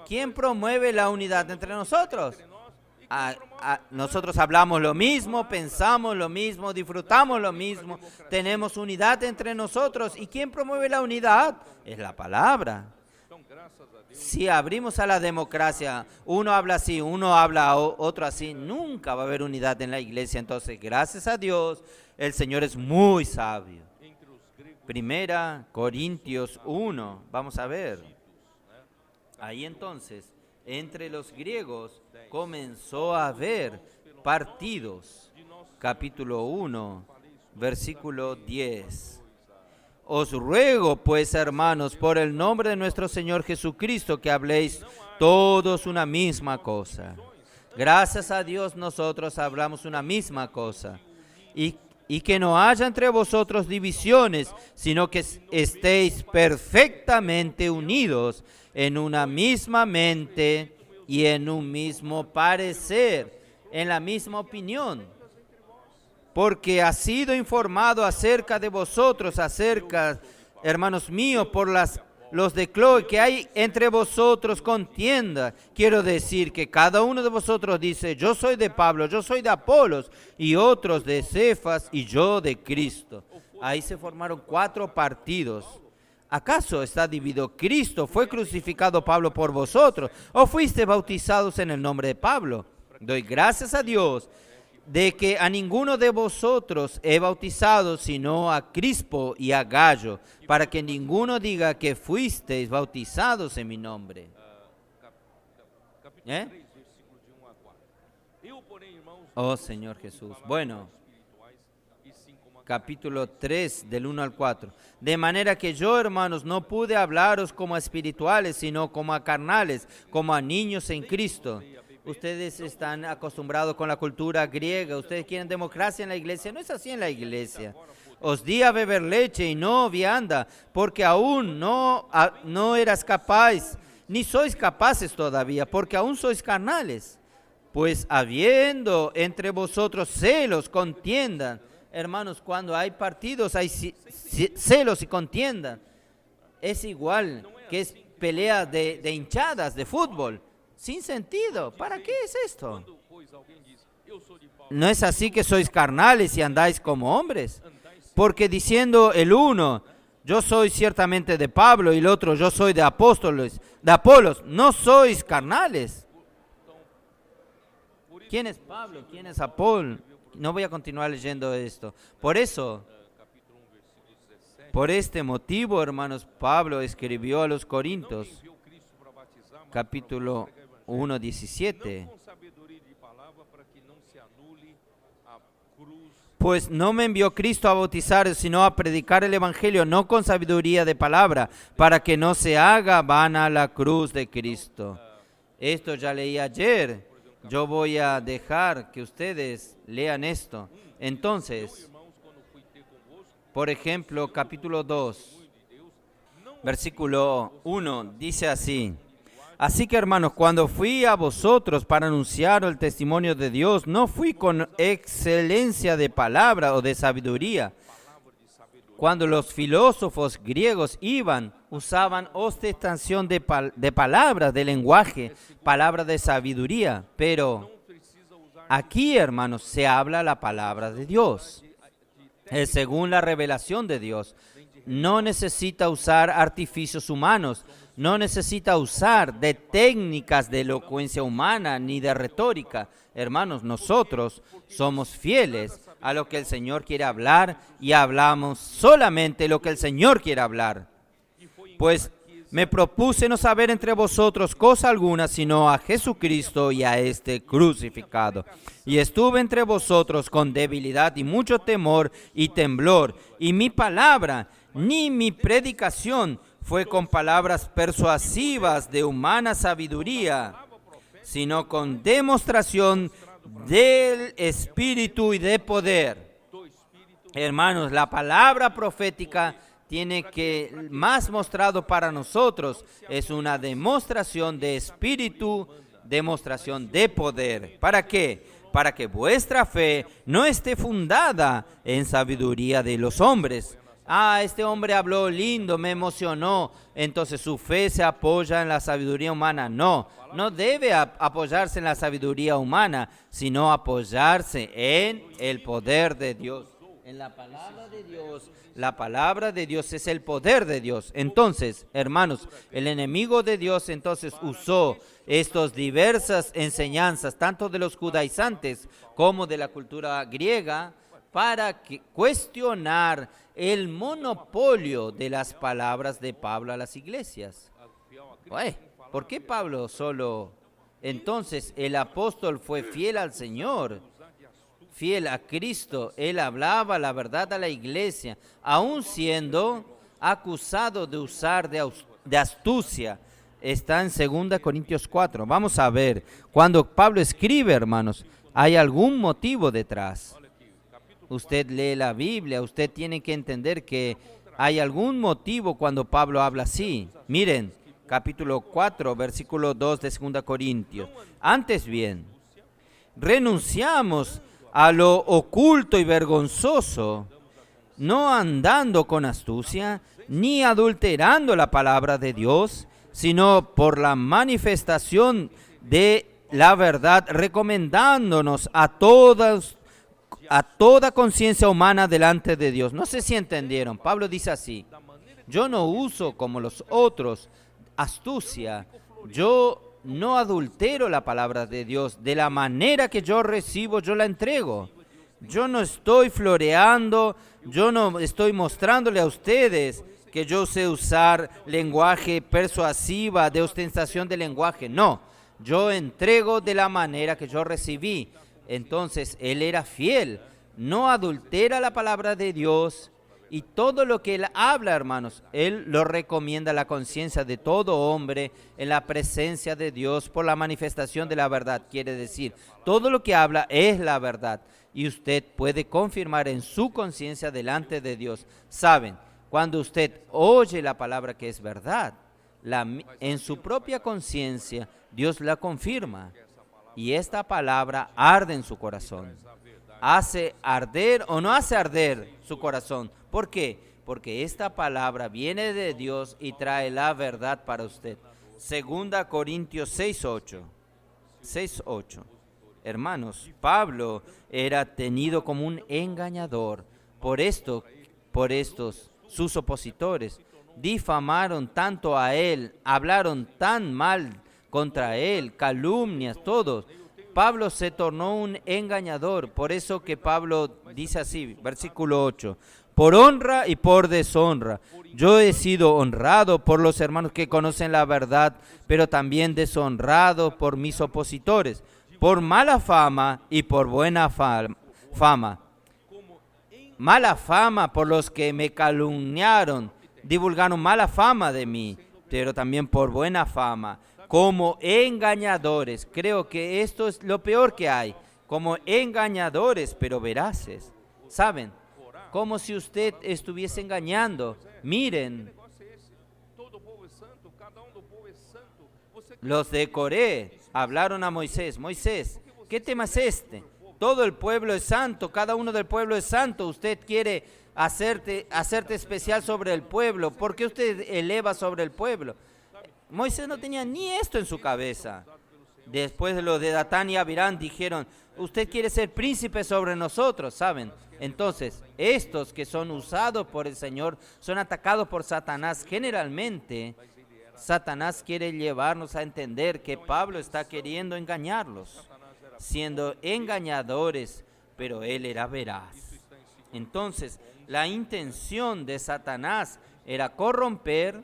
¿Quién promueve la unidad entre nosotros? Nosotros hablamos lo mismo, pensamos lo mismo, disfrutamos lo mismo, tenemos unidad entre nosotros. ¿Y quién promueve la unidad? Es la palabra. Si abrimos a la democracia, uno habla así, uno habla otro así, nunca va a haber unidad en la iglesia. Entonces, gracias a Dios, el Señor es muy sabio. Primera Corintios 1, vamos a ver. Ahí entonces, entre los griegos comenzó a haber partidos. Capítulo 1, versículo 10. Os ruego, pues, hermanos, por el nombre de nuestro Señor Jesucristo, que habléis todos una misma cosa. Gracias a Dios nosotros hablamos una misma cosa. Y que no haya entre vosotros divisiones, sino que estéis perfectamente unidos en una misma mente y en un mismo parecer, en la misma opinión. Porque ha sido informado acerca de vosotros, hermanos míos, por los de Cloé, que hay entre vosotros contienda. Quiero decir que cada uno de vosotros dice, yo soy de Pablo, yo soy de Apolos, y otros de Cefas, y yo de Cristo. Ahí se formaron 4 partidos. ¿Acaso está dividido? ¿Cristo fue crucificado, Pablo, por vosotros? ¿O fuiste bautizados en el nombre de Pablo? Doy gracias a Dios de que a ninguno de vosotros he bautizado, sino a Crispo y a Gallo, para que ninguno diga que fuisteis bautizados en mi nombre. Oh Señor Jesús. Bueno, capítulo 3, del 1 al 4. De manera que yo, hermanos, no pude hablaros como a espirituales, sino como a carnales, como a niños en Cristo. Ustedes están acostumbrados con la cultura griega, ustedes quieren democracia en la iglesia, no es así en la iglesia. Os di a beber leche y no vianda, porque aún no eras capaz, ni sois capaces todavía, porque aún sois carnales. Pues habiendo entre vosotros celos, contiendan. Hermanos, cuando hay partidos hay celos y contiendan. Es igual que es pelea de hinchadas de fútbol. Sin sentido. ¿Para qué es esto? no es así que sois carnales y andáis como hombres. Porque diciendo el uno, yo soy ciertamente de Pablo, y el otro, yo soy de apóstoles, de Apolos, no sois carnales. ¿Quién es Pablo? ¿Quién es Apolo? No voy a continuar leyendo esto. Por eso, por este motivo, hermanos, Pablo escribió a los Corintios, capítulo 1, 17. Pues no me envió Cristo a bautizar, sino a predicar el Evangelio, no con sabiduría de palabra, para que no se haga vana la cruz de Cristo. Esto ya leí ayer. Yo voy a dejar que ustedes lean esto. Entonces, por ejemplo, capítulo 2, versículo 1, dice así: así que, hermanos, cuando fui a vosotros para anunciar el testimonio de Dios, no fui con excelencia de palabra o de sabiduría. Cuando los filósofos griegos usaban ostentación de palabras, de lenguaje, palabras de sabiduría. Pero aquí, hermanos, se habla la palabra de Dios. Es según la revelación de Dios. No necesita usar artificios humanos. No necesita usar de técnicas de elocuencia humana ni de retórica. Hermanos, nosotros somos fieles a lo que el Señor quiere hablar y hablamos solamente lo que el Señor quiere hablar. Pues me propuse no saber entre vosotros cosa alguna, sino a Jesucristo y a este crucificado. Y estuve entre vosotros con debilidad y mucho temor y temblor. Y mi palabra, ni mi predicación, fue con palabras persuasivas de humana sabiduría, sino con demostración del Espíritu y de poder. Hermanos, la palabra profética tiene que, más mostrado para nosotros, es una demostración de Espíritu, demostración de poder. ¿Para qué? Para que vuestra fe no esté fundada en sabiduría de los hombres. Este hombre habló lindo, me emocionó, entonces su fe se apoya en la sabiduría humana. No debe apoyarse en la sabiduría humana, sino apoyarse en el poder de Dios, en la palabra de Dios. La palabra de Dios es el poder de Dios. Entonces, hermanos, el enemigo de Dios entonces usó estas diversas enseñanzas, tanto de los judaizantes como de la cultura griega, para cuestionar el monopolio de las palabras de Pablo a las iglesias. ¿Por qué Pablo solo? Entonces el apóstol fue fiel al Señor, fiel a Cristo. Él hablaba la verdad a la iglesia, aun siendo acusado de usar de astucia. Está en 2 Corintios 4. Vamos a ver, cuando Pablo escribe, hermanos, hay algún motivo detrás. Usted lee la Biblia, usted tiene que entender que hay algún motivo cuando Pablo habla así. Miren, capítulo 4, versículo 2 de 2 Corintios. Antes bien, renunciamos a lo oculto y vergonzoso, no andando con astucia, ni adulterando la palabra de Dios, sino por la manifestación de la verdad, recomendándonos a toda conciencia humana delante de Dios. No sé si entendieron. Pablo dice así: yo no uso como los otros astucia, yo no adultero la palabra de Dios. De la manera que yo recibo, yo la entrego. Yo no estoy floreando, yo no estoy mostrándole a ustedes que yo sé usar lenguaje persuasiva, de ostentación de lenguaje. No, yo entrego de la manera que yo recibí. Entonces, él era fiel, no adultera la palabra de Dios, y todo lo que él habla, hermanos, él lo recomienda a la conciencia de todo hombre en la presencia de Dios por la manifestación de la verdad. Quiere decir, todo lo que habla es la verdad, y usted puede confirmar en su conciencia delante de Dios. Saben, cuando usted oye la palabra que es verdad, en su propia conciencia, Dios la confirma. Y esta palabra arde en su corazón. ¿Hace arder o no hace arder su corazón? ¿Por qué? Porque esta palabra viene de Dios y trae la verdad para usted. 2 Corintios 6:8. Hermanos, Pablo era tenido como un engañador. Por estos sus opositores difamaron tanto a él, hablaron tan mal contra él, calumnias, todos. Pablo se tornó un engañador. Por eso que Pablo dice así, versículo 8, por honra y por deshonra. Yo he sido honrado por los hermanos que conocen la verdad, pero también deshonrado por mis opositores, por mala fama y por buena fama. Mala fama por los que me calumniaron, divulgaron mala fama de mí, pero también por buena fama, como engañadores. Creo que esto es lo peor que hay, como engañadores, pero veraces. ¿Saben? Como si usted estuviese engañando. Miren, los de Coré hablaron a Moisés. Moisés, ¿qué tema es este? Todo el pueblo es santo, cada uno del pueblo es santo. Usted quiere hacerte especial sobre el pueblo. ¿Por qué usted eleva sobre el pueblo? Moisés no tenía ni esto en su cabeza. Después de lo de Datán y Abirán dijeron, usted quiere ser príncipe sobre nosotros, ¿saben? Entonces, estos que son usados por el Señor son atacados por Satanás. Generalmente, Satanás quiere llevarnos a entender que Pablo está queriendo engañarlos, siendo engañadores, pero él era veraz. Entonces, la intención de Satanás era corromper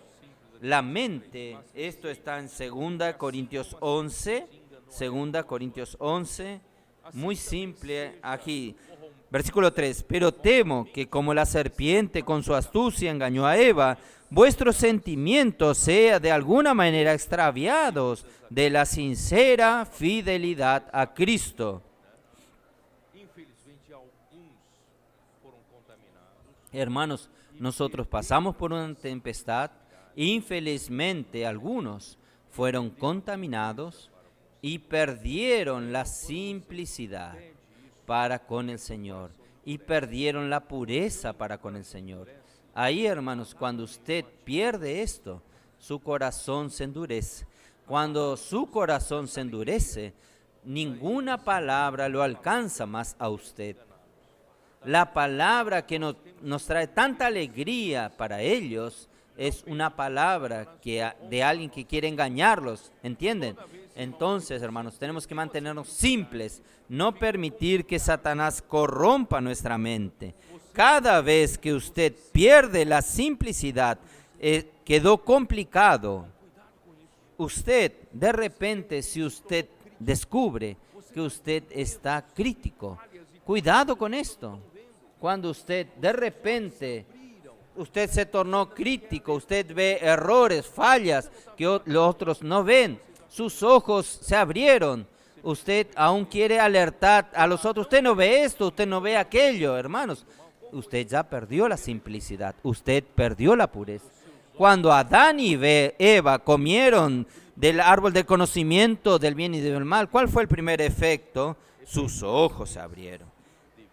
la mente. Esto está en 2 Corintios 11, muy simple aquí. Versículo 3, pero temo que como la serpiente con su astucia engañó a Eva, vuestros sentimientos sean de alguna manera extraviados de la sincera fidelidad a Cristo. Hermanos, nosotros pasamos por una tempestad. Infelizmente, algunos fueron contaminados y perdieron la simplicidad para con el Señor y perdieron la pureza para con el Señor. Ahí, hermanos, cuando usted pierde esto, su corazón se endurece. Cuando su corazón se endurece, ninguna palabra lo alcanza más a usted. La palabra que nos trae tanta alegría para ellos es una palabra de alguien que quiere engañarlos, ¿entienden? Entonces, hermanos, tenemos que mantenernos simples, no permitir que Satanás corrompa nuestra mente. Cada vez que usted pierde la simplicidad, quedó complicado. Usted, de repente, si usted descubre que usted está crítico, cuidado con esto. Cuando usted, de repente, usted se tornó crítico, usted ve errores, fallas que los otros no ven. Sus ojos se abrieron. Usted aún quiere alertar a los otros. Usted no ve esto, usted no ve aquello, hermanos. Usted ya perdió la simplicidad, usted perdió la pureza. Cuando Adán y Eva comieron del árbol del conocimiento del bien y del mal, ¿cuál fue el primer efecto? Sus ojos se abrieron.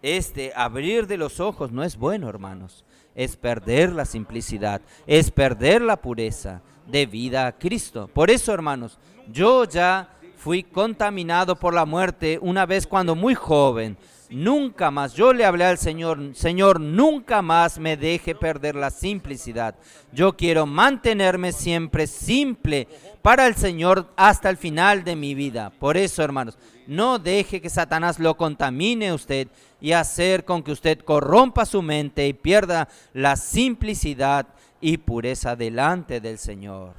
Este abrir de los ojos no es bueno, hermanos. Es perder la simplicidad, es perder la pureza debida a Cristo. Por eso, hermanos, yo ya fui contaminado por la muerte una vez cuando muy joven. Nunca más, yo le hablé al Señor, Señor, nunca más me deje perder la simplicidad. Yo quiero mantenerme siempre simple para el Señor hasta el final de mi vida. Por eso, hermanos, no deje que Satanás lo contamine a usted y hacer con que usted corrompa su mente y pierda la simplicidad y pureza delante del Señor.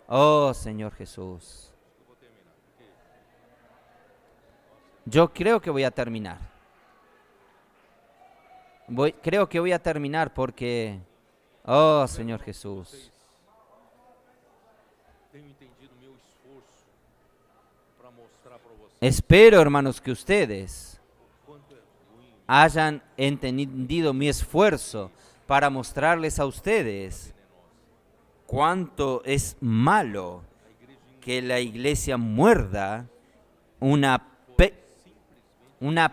Oh, Señor Jesús. Yo creo que voy a terminar. Creo que voy a terminar porque, oh, Señor Jesús. Espero, hermanos, que ustedes hayan entendido mi esfuerzo para mostrarles a ustedes cuánto es malo que la iglesia muerda una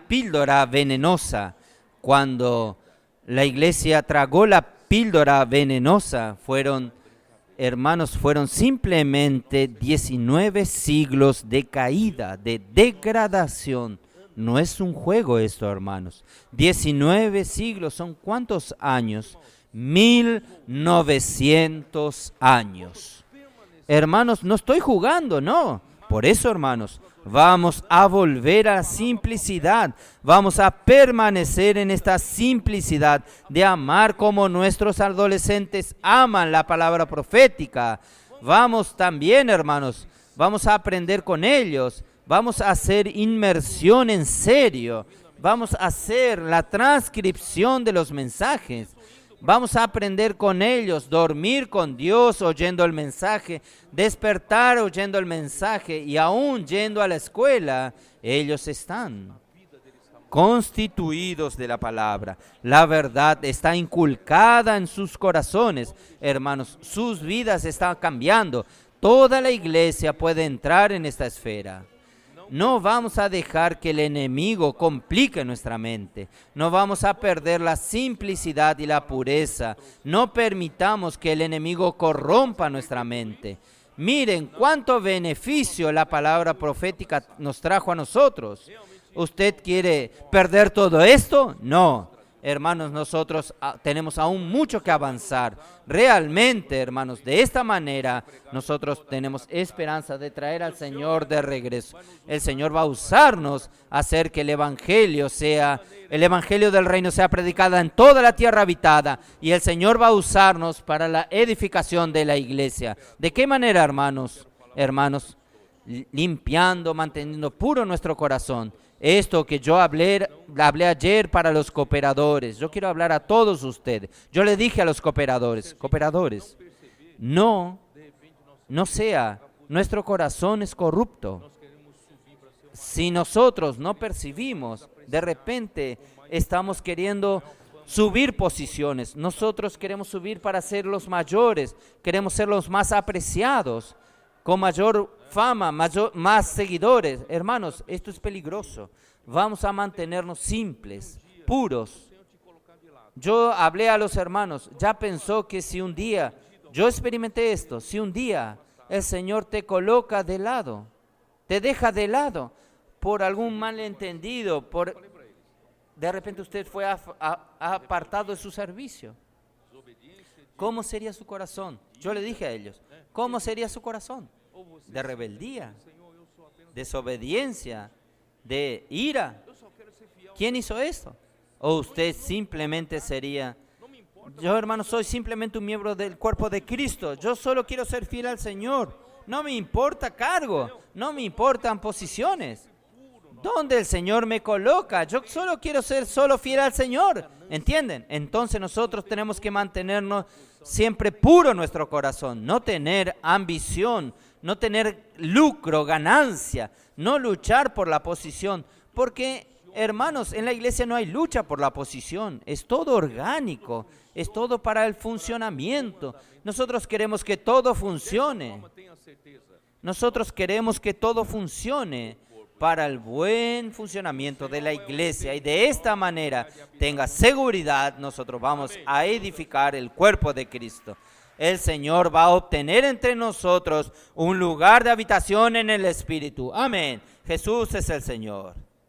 píldora venenosa. Cuando la iglesia tragó la píldora venenosa, fueron hermanos, fueron simplemente 19 siglos de caída, de degradación. No es un juego esto, hermanos. 19 siglos, ¿son cuántos años? 1900 años. Hermanos, no estoy jugando, no. Por eso, hermanos, vamos a volver a la simplicidad. Vamos a permanecer en esta simplicidad de amar como nuestros adolescentes aman la palabra profética. Vamos también, hermanos, vamos a aprender con ellos. Vamos a hacer inmersión en serio. Vamos a hacer la transcripción de los mensajes. Vamos a aprender con ellos, dormir con Dios oyendo el mensaje, despertar oyendo el mensaje y aún yendo a la escuela. Ellos están constituidos de la palabra. La verdad está inculcada en sus corazones. Hermanos, sus vidas están cambiando. Toda la iglesia puede entrar en esta esfera. No vamos a dejar que el enemigo complique nuestra mente. No vamos a perder la simplicidad y la pureza. No permitamos que el enemigo corrompa nuestra mente. Miren cuánto beneficio la palabra profética nos trajo a nosotros. ¿Usted quiere perder todo esto? No. Hermanos, nosotros tenemos aún mucho que avanzar. Realmente, hermanos, de esta manera nosotros tenemos esperanza de traer al Señor de regreso. El Señor va a usarnos a hacer que el Evangelio del Reino sea predicado en toda la tierra habitada. Y el Señor va a usarnos para la edificación de la iglesia. ¿De qué manera, hermanos? Hermanos, limpiando, manteniendo puro nuestro corazón. Esto que yo hablé ayer para los cooperadores, yo quiero hablar a todos ustedes. Yo le dije a los cooperadores, no sea, nuestro corazón es corrupto. Si nosotros no percibimos, de repente estamos queriendo subir posiciones. Nosotros queremos subir para ser los mayores, queremos ser los más apreciados, con mayor fama, más seguidores. Hermanos, esto es peligroso. Vamos a mantenernos simples, puros. Yo hablé a los hermanos, ya pensó que si un día, yo experimenté esto, si un día el Señor te coloca de lado, te deja de lado por algún malentendido, de repente usted fue apartado de su servicio. ¿Cómo sería su corazón? Yo le dije a ellos, ¿cómo sería su corazón? De rebeldía, desobediencia, de ira. ¿Quién hizo esto? ¿O usted simplemente sería, yo, hermano, soy simplemente un miembro del cuerpo de Cristo, yo solo quiero ser fiel al Señor, no me importa cargo, no me importan posiciones, ¿dónde el Señor me coloca? Yo solo quiero ser fiel al Señor, ¿entienden? Entonces nosotros tenemos que mantenernos siempre puro nuestro corazón, no tener ambición, no tener lucro, ganancia, no luchar por la posición, porque, hermanos, en la iglesia no hay lucha por la posición, es todo orgánico, es todo para el funcionamiento. Nosotros queremos que todo funcione. Nosotros queremos que todo funcione para el buen funcionamiento de la iglesia y de esta manera tenga seguridad, nosotros vamos a edificar el cuerpo de Cristo. El Señor va a obtener entre nosotros un lugar de habitación en el Espíritu. Amén. Jesús es el Señor.